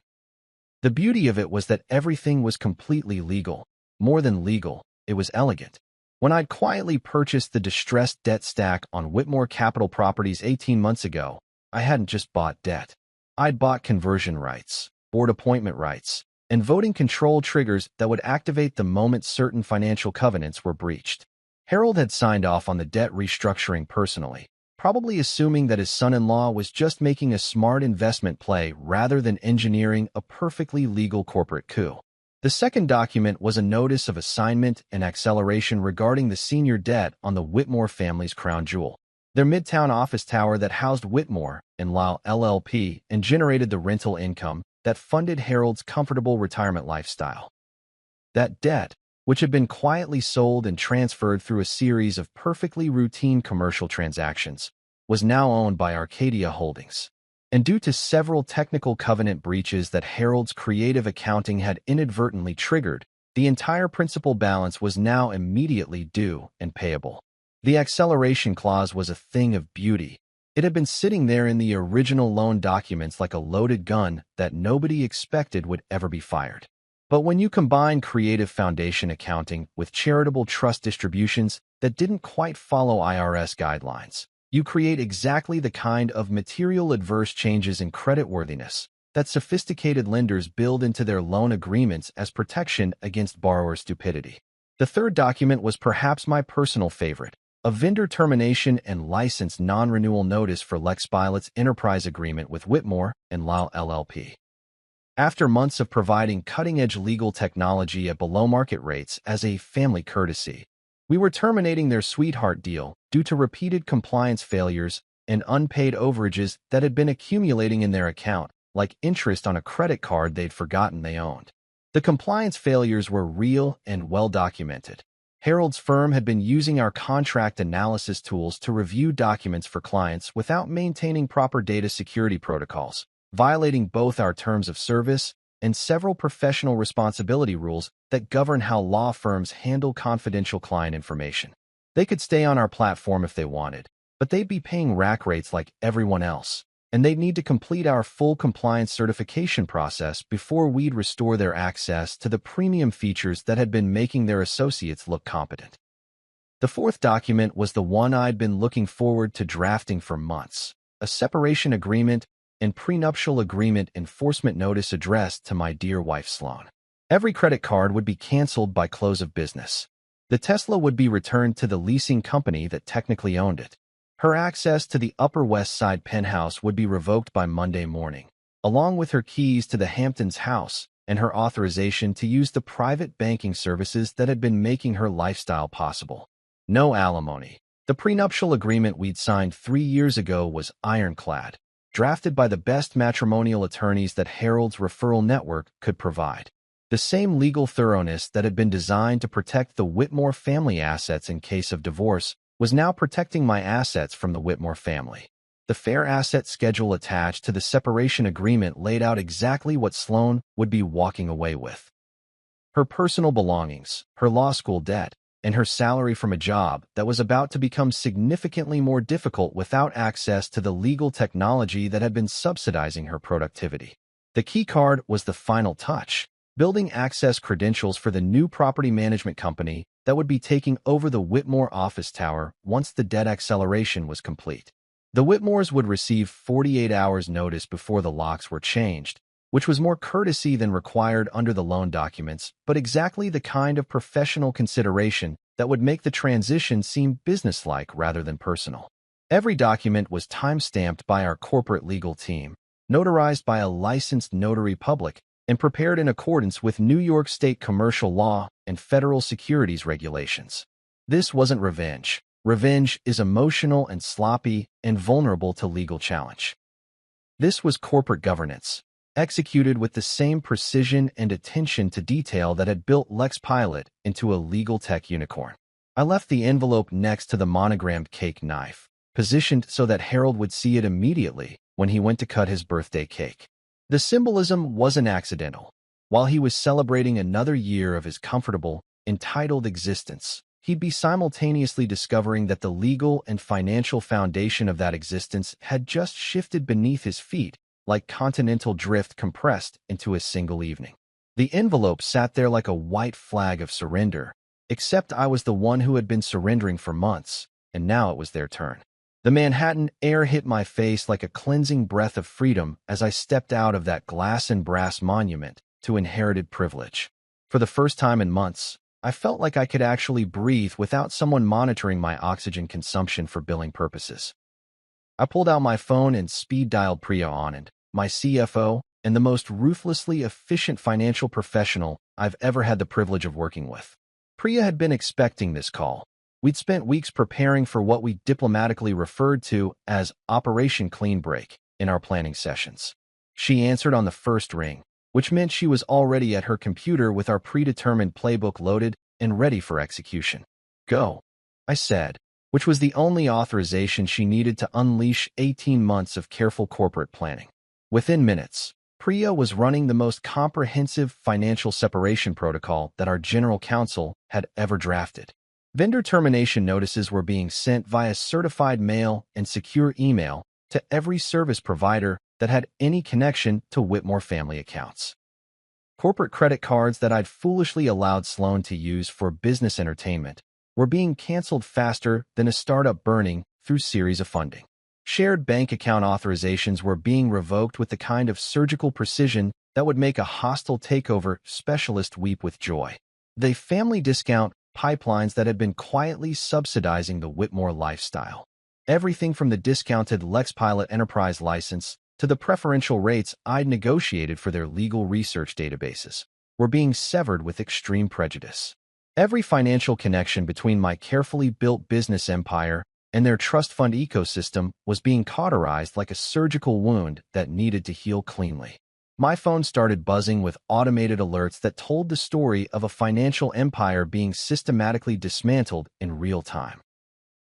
The beauty of it was that everything was completely legal. More than legal, it was elegant. When I'd quietly purchased the distressed debt stack on Whitmore Capital Properties 18 months ago, I hadn't just bought debt. I'd bought conversion rights, board appointment rights, and voting control triggers that would activate the moment certain financial covenants were breached. Harold had signed off on the debt restructuring personally, probably assuming that his son-in-law was just making a smart investment play rather than engineering a perfectly legal corporate coup. The second document was a notice of assignment and acceleration regarding the senior debt on the Whitmore family's crown jewel, their midtown office tower that housed Whitmore and Lyle LLP and generated the rental income that funded Harold's comfortable retirement lifestyle. That debt, which had been quietly sold and transferred through a series of perfectly routine commercial transactions, was now owned by Arcadia Holdings. And due to several technical covenant breaches that Harold's creative accounting had inadvertently triggered, the entire principal balance was now immediately due and payable. The acceleration clause was a thing of beauty. It had been sitting there in the original loan documents like a loaded gun that nobody expected would ever be fired. But when you combine creative foundation accounting with charitable trust distributions that didn't quite follow IRS guidelines, you create exactly the kind of material adverse changes in creditworthiness that sophisticated lenders build into their loan agreements as protection against borrower stupidity. The third document was perhaps my personal favorite, a vendor termination and license non-renewal notice for LexPilot's enterprise agreement with Whitmore and Lyle LLP. After months of providing cutting-edge legal technology at below-market rates as a family courtesy, we were terminating their sweetheart deal due to repeated compliance failures and unpaid overages that had been accumulating in their account, like interest on a credit card they'd forgotten they owned. The compliance failures were real and well-documented. Harold's firm had been using our contract analysis tools to review documents for clients without maintaining proper data security protocols, violating both our terms of service and several professional responsibility rules that govern how law firms handle confidential client information. They could stay on our platform if they wanted, but they'd be paying rack rates like everyone else, and they'd need to complete our full compliance certification process before we'd restore their access to the premium features that had been making their associates look competent. The fourth document was the one I'd been looking forward to drafting for months, a separation agreement and prenuptial agreement enforcement notice addressed to my dear wife Sloan. Every credit card would be canceled by close of business. The Tesla would be returned to the leasing company that technically owned it. Her access to the Upper West Side penthouse would be revoked by Monday morning, along with her keys to the Hamptons house and her authorization to use the private banking services that had been making her lifestyle possible. No alimony. The prenuptial agreement we'd signed 3 years ago was ironclad, drafted by the best matrimonial attorneys that Harold's referral network could provide. The same legal thoroughness that had been designed to protect the Whitmore family assets in case of divorce was now protecting my assets from the Whitmore family. The fair asset schedule attached to the separation agreement laid out exactly what Sloan would be walking away with. Her personal belongings, her law school debt, and her salary from a job that was about to become significantly more difficult without access to the legal technology that had been subsidizing her productivity. The key card was the final touch, building access credentials for the new property management company that would be taking over the Whitmore office tower once the debt acceleration was complete. The Whitmores would receive 48 hours notice before the locks were changed, which was more courtesy than required under the loan documents, but exactly the kind of professional consideration that would make the transition seem businesslike rather than personal. Every document was time-stamped by our corporate legal team, notarized by a licensed notary public, and prepared in accordance with New York State commercial law and federal securities regulations. This wasn't revenge. Revenge is emotional and sloppy and vulnerable to legal challenge. This was corporate governance, executed with the same precision and attention to detail that had built LexPilot into a legal tech unicorn. I left the envelope next to the monogrammed cake knife, positioned so that Harold would see it immediately when he went to cut his birthday cake. The symbolism wasn't accidental. While he was celebrating another year of his comfortable, entitled existence, he'd be simultaneously discovering that the legal and financial foundation of that existence had just shifted beneath his feet, like continental drift compressed into a single evening. The envelope sat there like a white flag of surrender, except I was the one who had been surrendering for months, and now it was their turn. The Manhattan air hit my face like a cleansing breath of freedom as I stepped out of that glass and brass monument to inherited privilege. For the first time in months, I felt like I could actually breathe without someone monitoring my oxygen consumption for billing purposes. I pulled out my phone and speed-dialed Priya Anand, my CFO, and the most ruthlessly efficient financial professional I've ever had the privilege of working with. Priya had been expecting this call. We'd spent weeks preparing for what we diplomatically referred to as Operation Clean Break in our planning sessions. She answered on the first ring, which meant she was already at her computer with our predetermined playbook loaded and ready for execution. Go, I said, which was the only authorization she needed to unleash 18 months of careful corporate planning. Within minutes, Priya was running the most comprehensive financial separation protocol that our general counsel had ever drafted. Vendor termination notices were being sent via certified mail and secure email to every service provider that had any connection to Whitmore family accounts. Corporate credit cards that I'd foolishly allowed Sloan to use for business entertainment were being canceled faster than a startup burning through series of funding. Shared bank account authorizations were being revoked with the kind of surgical precision that would make a hostile takeover specialist weep with joy. The family discount pipelines that had been quietly subsidizing the Whitmore lifestyle. Everything from the discounted LexPilot enterprise license to the preferential rates I'd negotiated for their legal research databases were being severed with extreme prejudice. Every financial connection between my carefully built business empire and their trust fund ecosystem was being cauterized like a surgical wound that needed to heal cleanly. My phone started buzzing with automated alerts that told the story of a financial empire being systematically dismantled in real time.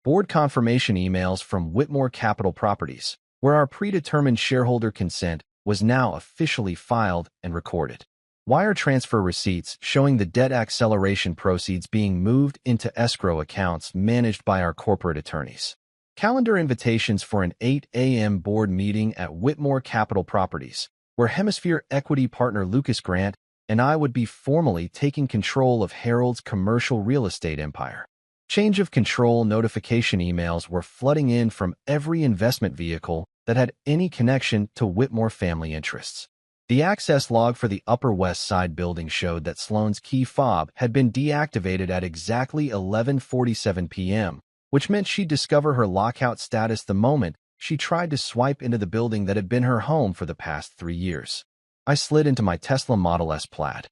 Board confirmation emails from Whitmore Capital Properties, where our predetermined shareholder consent was now officially filed and recorded. Wire transfer receipts showing the debt acceleration proceeds being moved into escrow accounts managed by our corporate attorneys. Calendar invitations for an 8 a.m. board meeting at Whitmore Capital Properties, where Hemisphere equity partner Lucas Grant and I would be formally taking control of Harold's commercial real estate empire. Change of control notification emails were flooding in from every investment vehicle that had any connection to Whitmore family interests. The access log for the Upper West Side building showed that Sloan's key fob had been deactivated at exactly 11:47 p.m., which meant she'd discover her lockout status the moment she tried to swipe into the building that had been her home for the past 3 years. I slid into my Tesla Model S Plaid,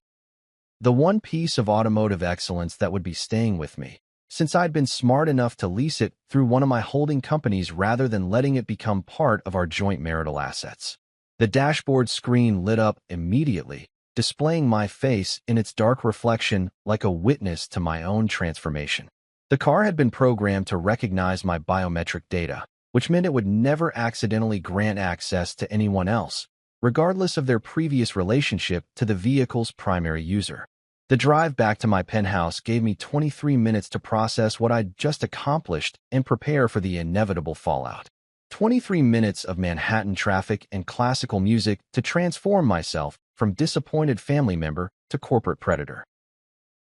the one piece of automotive excellence that would be staying with me, since I'd been smart enough to lease it through one of my holding companies rather than letting it become part of our joint marital assets. The dashboard screen lit up immediately, displaying my face in its dark reflection like a witness to my own transformation. The car had been programmed to recognize my biometric data, which meant it would never accidentally grant access to anyone else, regardless of their previous relationship to the vehicle's primary user. The drive back to my penthouse gave me 23 minutes to process what I'd just accomplished and prepare for the inevitable fallout. 23 minutes of Manhattan traffic and classical music to transform myself from disappointed family member to corporate predator.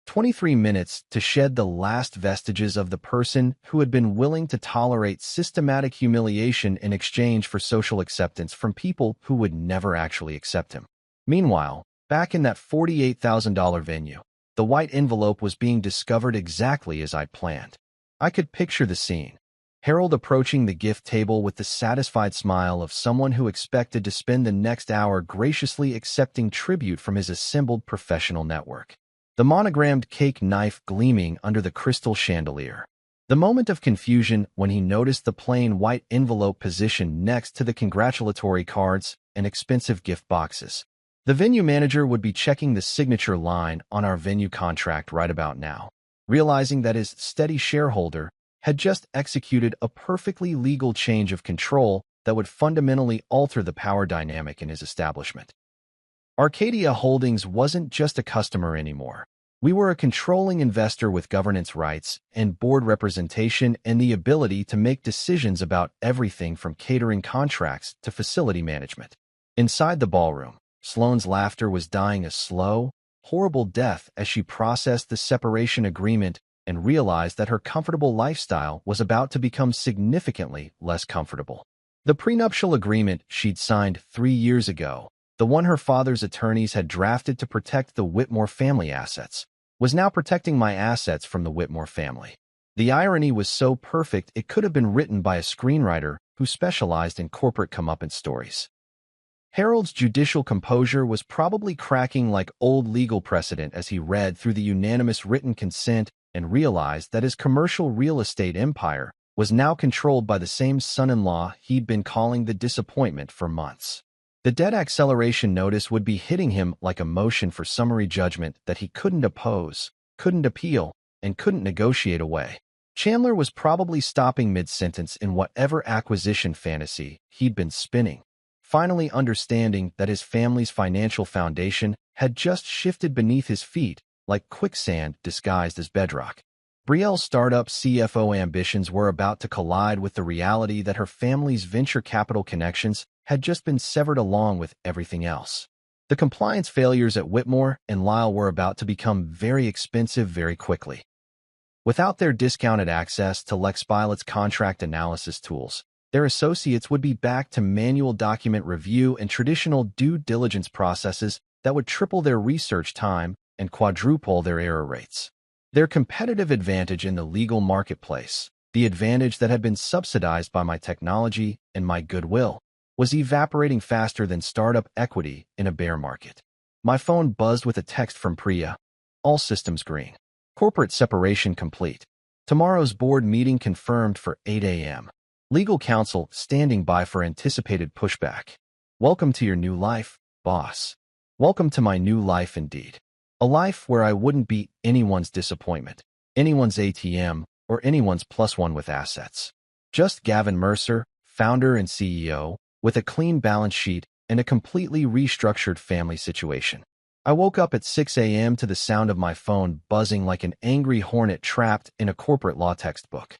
23 minutes to shed the last vestiges of the person who had been willing to tolerate systematic humiliation in exchange for social acceptance from people who would never actually accept him. Meanwhile, back in that $48,000 venue, the white envelope was being discovered exactly as I'd planned. I could picture the scene. Harold approaching the gift table with the satisfied smile of someone who expected to spend the next hour graciously accepting tribute from his assembled professional network. The monogrammed cake knife gleaming under the crystal chandelier. The moment of confusion when he noticed the plain white envelope positioned next to the congratulatory cards and expensive gift boxes. The venue manager would be checking the signature line on our venue contract right about now, realizing that his steady shareholder had just executed a perfectly legal change of control that would fundamentally alter the power dynamic in his establishment. Arcadia Holdings wasn't just a customer anymore. We were a controlling investor with governance rights and board representation and the ability to make decisions about everything from catering contracts to facility management. Inside the ballroom, Sloan's laughter was dying a slow, horrible death as she processed the separation agreement and realized that her comfortable lifestyle was about to become significantly less comfortable. The prenuptial agreement she'd signed 3 years ago, the one her father's attorneys had drafted to protect the Whitmore family assets, was now protecting my assets from the Whitmore family. The irony was so perfect it could have been written by a screenwriter who specialized in corporate comeuppance stories. Harold's judicial composure was probably cracking like old legal precedent as he read through the unanimous written consent and realized that his commercial real estate empire was now controlled by the same son-in-law he'd been calling the disappointment for months. The debt acceleration notice would be hitting him like a motion for summary judgment that he couldn't oppose, couldn't appeal, and couldn't negotiate away. Chandler was probably stopping mid-sentence in whatever acquisition fantasy he'd been spinning, finally understanding that his family's financial foundation had just shifted beneath his feet like quicksand disguised as bedrock. Brielle's startup CFO ambitions were about to collide with the reality that her family's venture capital connections had just been severed along with everything else. The compliance failures at Whitmore and Lyle were about to become very expensive very quickly. Without their discounted access to LexPilot's contract analysis tools, their associates would be back to manual document review and traditional due diligence processes that would triple their research time and quadruple their error rates. Their competitive advantage in the legal marketplace, the advantage that had been subsidized by my technology and my goodwill, was evaporating faster than startup equity in a bear market. My phone buzzed with a text from Priya. All systems green. Corporate separation complete. Tomorrow's board meeting confirmed for 8 a.m. Legal counsel standing by for anticipated pushback. Welcome to your new life, boss. Welcome to my new life indeed. A life where I wouldn't be anyone's disappointment, anyone's ATM, or anyone's +1 with assets. Just Gavin Mercer, founder and CEO, with a clean balance sheet and a completely restructured family situation. I woke up at 6 a.m. to the sound of my phone buzzing like an angry hornet trapped in a corporate law textbook.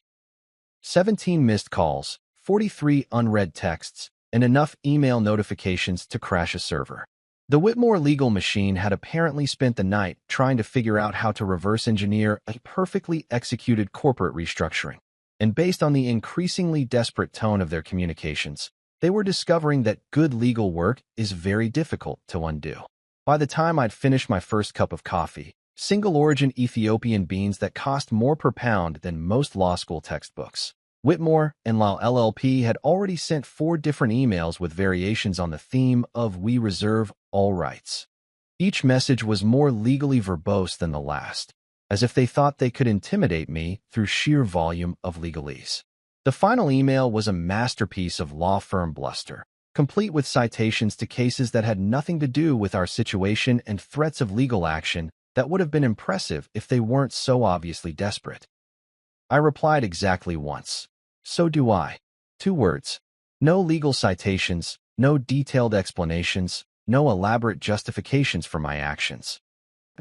17 missed calls, 43 unread texts, and enough email notifications to crash a server. The Whitmore legal machine had apparently spent the night trying to figure out how to reverse engineer a perfectly executed corporate restructuring. And based on the increasingly desperate tone of their communications, they were discovering that good legal work is very difficult to undo. By the time I'd finished my first cup of coffee, single-origin Ethiopian beans that cost more per pound than most law school textbooks, Whitmore and Lyle LLP had already sent 4 different emails with variations on the theme of "We reserve all rights." Each message was more legally verbose than the last, as if they thought they could intimidate me through sheer volume of legalese. The final email was a masterpiece of law firm bluster, complete with citations to cases that had nothing to do with our situation and threats of legal action that would have been impressive if they weren't so obviously desperate. I replied exactly once. So do I. 2 words. No legal citations, no detailed explanations, no elaborate justifications for my actions.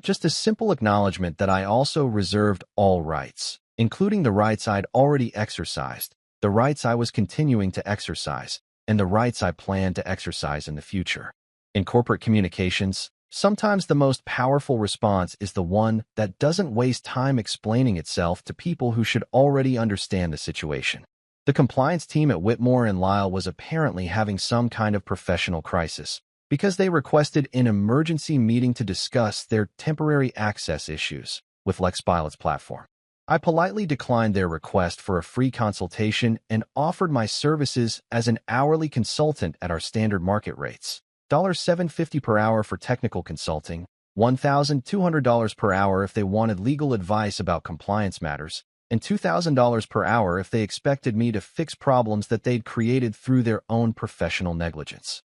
Just a simple acknowledgement that I also reserved all rights, including the rights I'd already exercised, the rights I was continuing to exercise, and the rights I plan to exercise in the future. In corporate communications, sometimes the most powerful response is the one that doesn't waste time explaining itself to people who should already understand the situation. The compliance team at Whitmore and Lyle was apparently having some kind of professional crisis, because they requested an emergency meeting to discuss their temporary access issues with LexPilot's platform. I politely declined their request for a free consultation and offered my services as an hourly consultant at our standard market rates. $7.50 per hour for technical consulting, $1,200 per hour if they wanted legal advice about compliance matters, and $2,000 per hour if they expected me to fix problems that they'd created through their own professional negligence.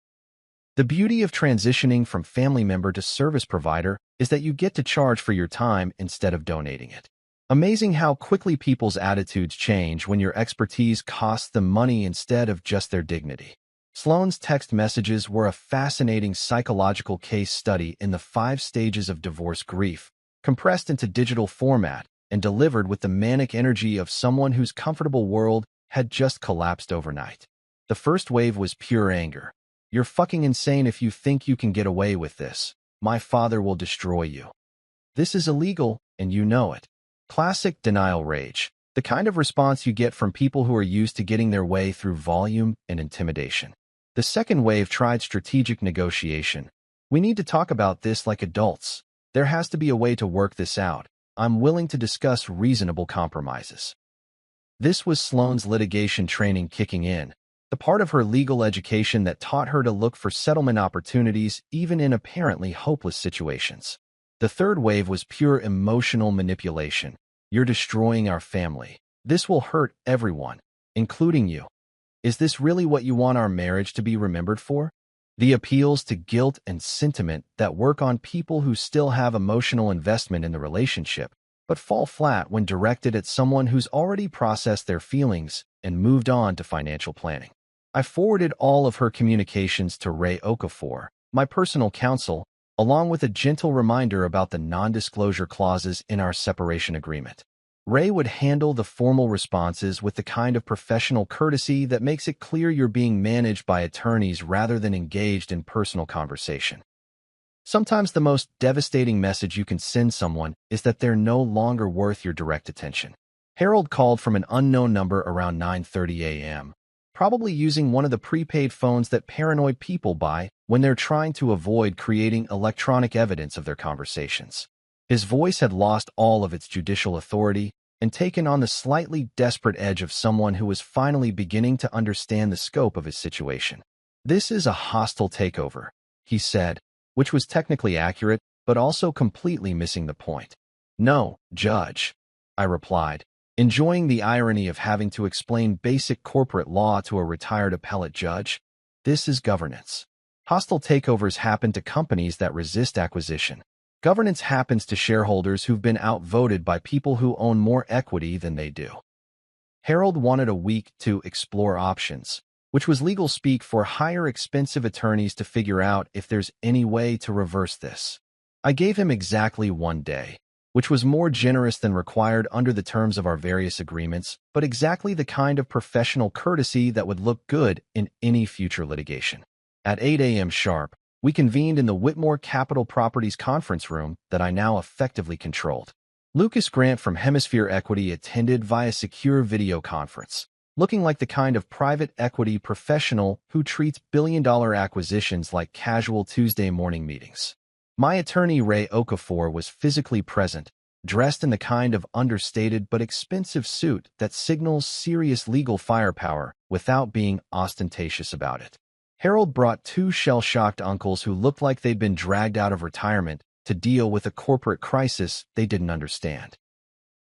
The beauty of transitioning from family member to service provider is that you get to charge for your time instead of donating it. Amazing how quickly people's attitudes change when your expertise costs them money instead of just their dignity. Sloane's text messages were a fascinating psychological case study in the 5 stages of divorce grief, compressed into digital format and delivered with the manic energy of someone whose comfortable world had just collapsed overnight. The first wave was pure anger. "You're fucking insane if you think you can get away with this. My father will destroy you. This is illegal, and you know it." Classic denial rage, the kind of response you get from people who are used to getting their way through volume and intimidation. The second wave tried strategic negotiation. "We need to talk about this like adults. There has to be a way to work this out. I'm willing to discuss reasonable compromises." This was Sloane's litigation training kicking in, the part of her legal education that taught her to look for settlement opportunities even in apparently hopeless situations. The third wave was pure emotional manipulation. "You're destroying our family. This will hurt everyone, including you. Is this really what you want our marriage to be remembered for?" The appeals to guilt and sentiment that work on people who still have emotional investment in the relationship, but fall flat when directed at someone who's already processed their feelings and moved on to financial planning. I forwarded all of her communications to Ray Okafor, my personal counsel, along with a gentle reminder about the non-disclosure clauses in our separation agreement. Ray would handle the formal responses with the kind of professional courtesy that makes it clear you're being managed by attorneys rather than engaged in personal conversation. Sometimes the most devastating message you can send someone is that they're no longer worth your direct attention. Harold called from an unknown number around 9:30 a.m., probably using one of the prepaid phones that paranoid people buy when they're trying to avoid creating electronic evidence of their conversations. His voice had lost all of its judicial authority and taken on the slightly desperate edge of someone who was finally beginning to understand the scope of his situation. "This is a hostile takeover," he said, which was technically accurate, but also completely missing the point. "No, Judge," I replied, enjoying the irony of having to explain basic corporate law to a retired appellate judge. "This is governance. Hostile takeovers happen to companies that resist acquisition. Governance happens to shareholders who've been outvoted by people who own more equity than they do." Harold wanted a week to explore options, which was legal speak for hire expensive attorneys to figure out if there's any way to reverse this. I gave him exactly 1 day, which was more generous than required under the terms of our various agreements, but exactly the kind of professional courtesy that would look good in any future litigation. At 8 a.m. sharp, we convened in the Whitmore Capital Properties conference room that I now effectively controlled. Lucas Grant from Hemisphere Equity attended via secure video conference, looking like the kind of private equity professional who treats billion-dollar acquisitions like casual Tuesday morning meetings. My attorney Ray Okafor was physically present, dressed in the kind of understated but expensive suit that signals serious legal firepower without being ostentatious about it. Harold brought 2 shell-shocked uncles who looked like they'd been dragged out of retirement to deal with a corporate crisis they didn't understand.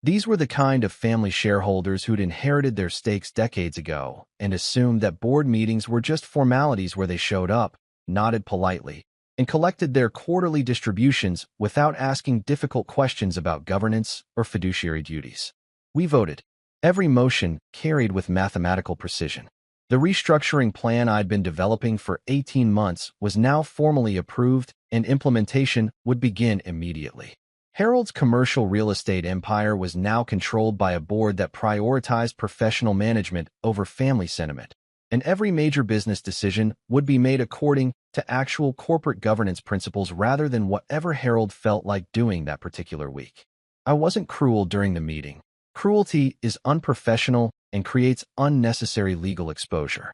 These were the kind of family shareholders who'd inherited their stakes decades ago and assumed that board meetings were just formalities where they showed up, nodded politely, and collected their quarterly distributions without asking difficult questions about governance or fiduciary duties. We voted. Every motion carried with mathematical precision. The restructuring plan I'd been developing for 18 months was now formally approved, and implementation would begin immediately. Harold's commercial real estate empire was now controlled by a board that prioritized professional management over family sentiment, and every major business decision would be made according to actual corporate governance principles rather than whatever Harold felt like doing that particular week. I wasn't cruel during the meeting. Cruelty is unprofessional and creates unnecessary legal exposure.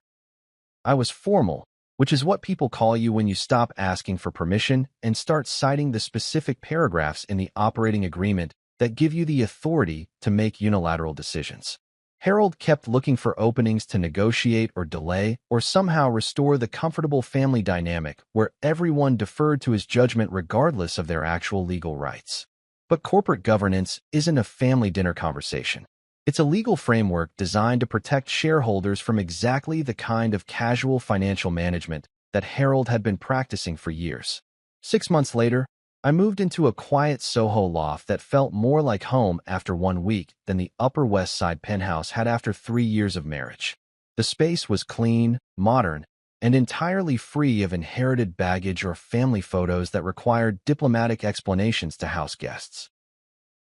I was formal, which is what people call you when you stop asking for permission and start citing the specific paragraphs in the operating agreement that give you the authority to make unilateral decisions. Harold kept looking for openings to negotiate or delay or somehow restore the comfortable family dynamic where everyone deferred to his judgment regardless of their actual legal rights. But corporate governance isn't a family dinner conversation. It's a legal framework designed to protect shareholders from exactly the kind of casual financial management that Harold had been practicing for years. 6 months later, I moved into a quiet Soho loft that felt more like home after 1 week than the Upper West Side penthouse had after 3 years of marriage. The space was clean, modern, and entirely free of inherited baggage or family photos that required diplomatic explanations to house guests.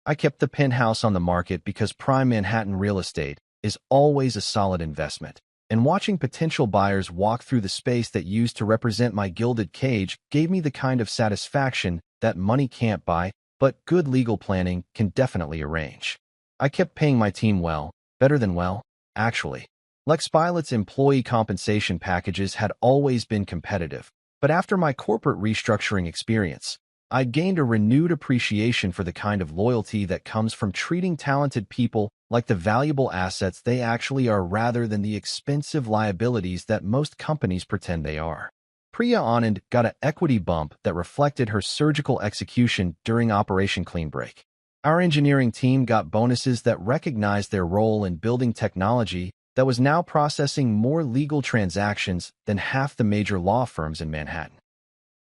I kept the penthouse on the market because prime Manhattan real estate is always a solid investment, and watching potential buyers walk through the space that used to represent my gilded cage gave me the kind of satisfaction that money can't buy, but good legal planning can definitely arrange. I kept paying my team well, better than well, actually. Lex Pilot's employee compensation packages had always been competitive, but after my corporate restructuring experience, I'd gained a renewed appreciation for the kind of loyalty that comes from treating talented people like the valuable assets they actually are rather than the expensive liabilities that most companies pretend they are. Priya Anand got an equity bump that reflected her surgical execution during Operation Clean Break. Our engineering team got bonuses that recognized their role in building technology that was now processing more legal transactions than half the major law firms in Manhattan.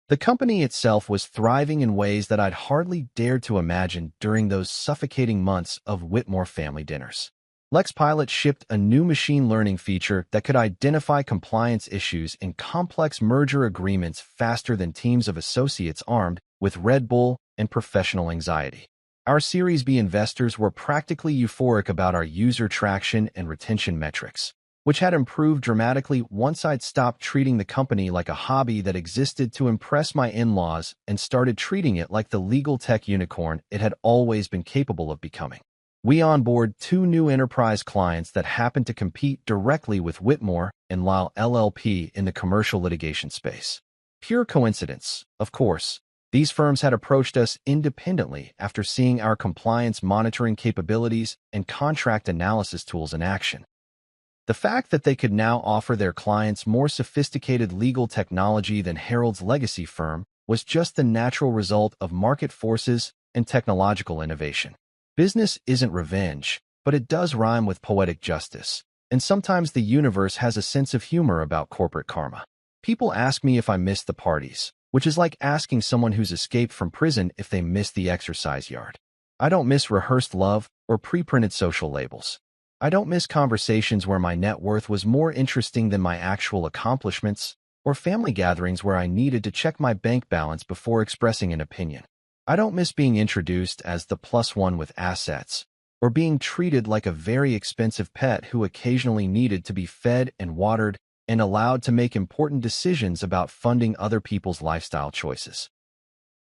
The company itself was thriving in ways that I'd hardly dared to imagine during those suffocating months of Whitmore family dinners. Lex Pilot shipped a new machine learning feature that could identify compliance issues in complex merger agreements faster than teams of associates armed with Red Bull and professional anxiety. Our Series B investors were practically euphoric about our user traction and retention metrics, which had improved dramatically once I'd stopped treating the company like a hobby that existed to impress my in-laws and started treating it like the legal tech unicorn it had always been capable of becoming. We onboard 2 new enterprise clients that happened to compete directly with Whitmore and Lyle LLP in the commercial litigation space. Pure coincidence, of course. These firms had approached us independently after seeing our compliance monitoring capabilities and contract analysis tools in action. The fact that they could now offer their clients more sophisticated legal technology than Harold's legacy firm was just the natural result of market forces and technological innovation. Business isn't revenge, but it does rhyme with poetic justice, and sometimes the universe has a sense of humor about corporate karma. People ask me if I miss the parties, which is like asking someone who's escaped from prison if they miss the exercise yard. I don't miss rehearsed love or pre-printed social labels. I don't miss conversations where my net worth was more interesting than my actual accomplishments, or family gatherings where I needed to check my bank balance before expressing an opinion. I don't miss being introduced as the +1 with assets, or being treated like a very expensive pet who occasionally needed to be fed and watered and allowed to make important decisions about funding other people's lifestyle choices.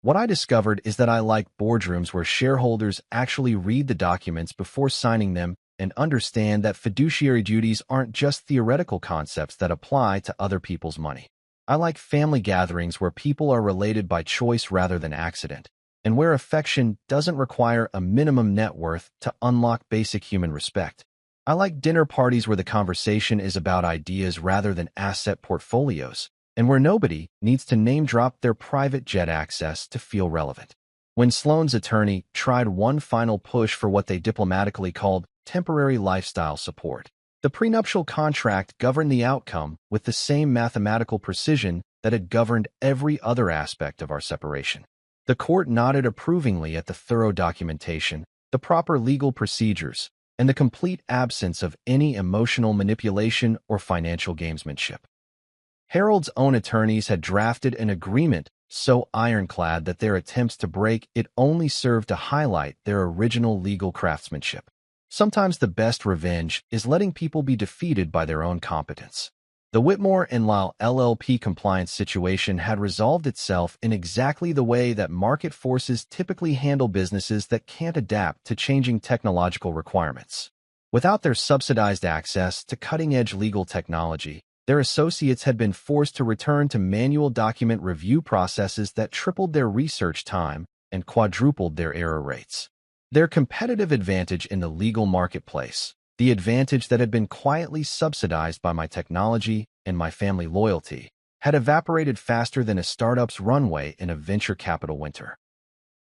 What I discovered is that I like boardrooms where shareholders actually read the documents before signing them and understand that fiduciary duties aren't just theoretical concepts that apply to other people's money. I like family gatherings where people are related by choice rather than accident, and where affection doesn't require a minimum net worth to unlock basic human respect. I like dinner parties where the conversation is about ideas rather than asset portfolios, and where nobody needs to name-drop their private jet access to feel relevant. When Sloane's attorney tried one final push for what they diplomatically called temporary lifestyle support, the prenuptial contract governed the outcome with the same mathematical precision that had governed every other aspect of our separation. The court nodded approvingly at the thorough documentation, the proper legal procedures, and the complete absence of any emotional manipulation or financial gamesmanship. Harold's own attorneys had drafted an agreement so ironclad that their attempts to break it only served to highlight their original legal craftsmanship. Sometimes the best revenge is letting people be defeated by their own competence. The Whitmore and Lyle LLP compliance situation had resolved itself in exactly the way that market forces typically handle businesses that can't adapt to changing technological requirements. Without their subsidized access to cutting-edge legal technology, their associates had been forced to return to manual document review processes that tripled their research time and quadrupled their error rates. Their competitive advantage in the legal marketplace, the advantage that had been quietly subsidized by my technology and my family loyalty, had evaporated faster than a startup's runway in a venture capital winter.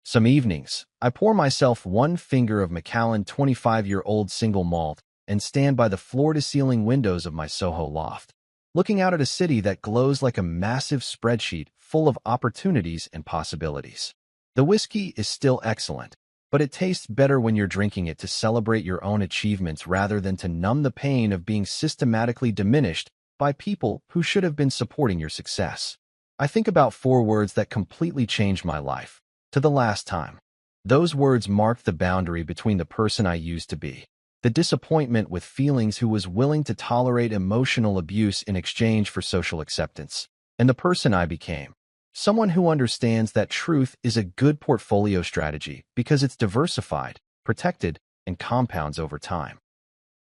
Some evenings, I pour myself one finger of Macallan 25-year-old single malt and stand by the floor-to-ceiling windows of my Soho loft, looking out at a city that glows like a massive spreadsheet full of opportunities and possibilities. The whiskey is still excellent, but it tastes better when you're drinking it to celebrate your own achievements rather than to numb the pain of being systematically diminished by people who should have been supporting your success. I think about 4 words that completely changed my life. To the last time. Those words marked the boundary between the person I used to be, the disappointment with feelings who was willing to tolerate emotional abuse in exchange for social acceptance, and the person I became. Someone who understands that truth is a good portfolio strategy because it's diversified, protected, and compounds over time.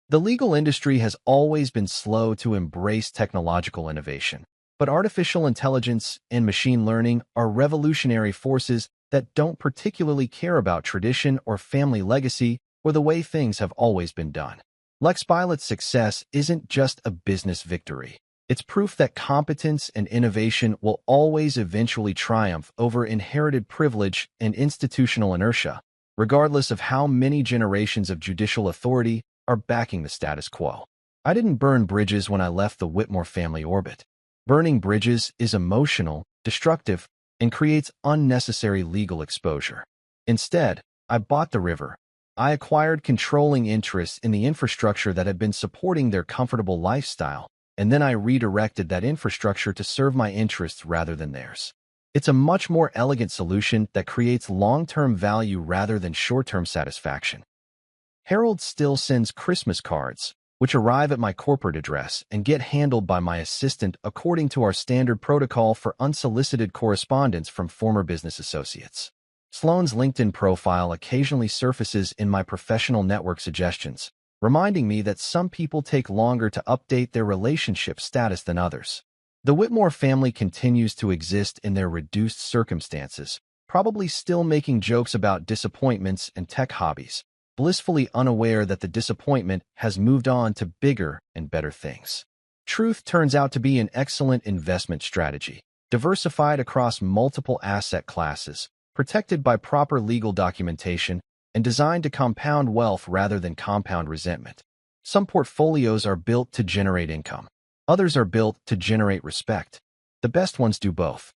The legal industry has always been slow to embrace technological innovation, but artificial intelligence and machine learning are revolutionary forces that don't particularly care about tradition or family legacy or the way things have always been done. Lex Pilot's success isn't just a business victory. It's proof that competence and innovation will always eventually triumph over inherited privilege and institutional inertia, regardless of how many generations of judicial authority are backing the status quo. I didn't burn bridges when I left the Whitmore family orbit. Burning bridges is emotional, destructive, and creates unnecessary legal exposure. Instead, I bought the river. I acquired controlling interests in the infrastructure that had been supporting their comfortable lifestyle, and then I redirected that infrastructure to serve my interests rather than theirs. It's a much more elegant solution that creates long-term value rather than short-term satisfaction. Harold still sends Christmas cards, which arrive at my corporate address and get handled by my assistant according to our standard protocol for unsolicited correspondence from former business associates. Sloane's LinkedIn profile occasionally surfaces in my professional network suggestions, reminding me that some people take longer to update their relationship status than others. The Whitmore family continues to exist in their reduced circumstances, probably still making jokes about disappointments and tech hobbies, blissfully unaware that the disappointment has moved on to bigger and better things. Truth turns out to be an excellent investment strategy, diversified across multiple asset classes, protected by proper legal documentation, and designed to compound wealth rather than compound resentment. Some portfolios are built to generate income. Others are built to generate respect. The best ones do both.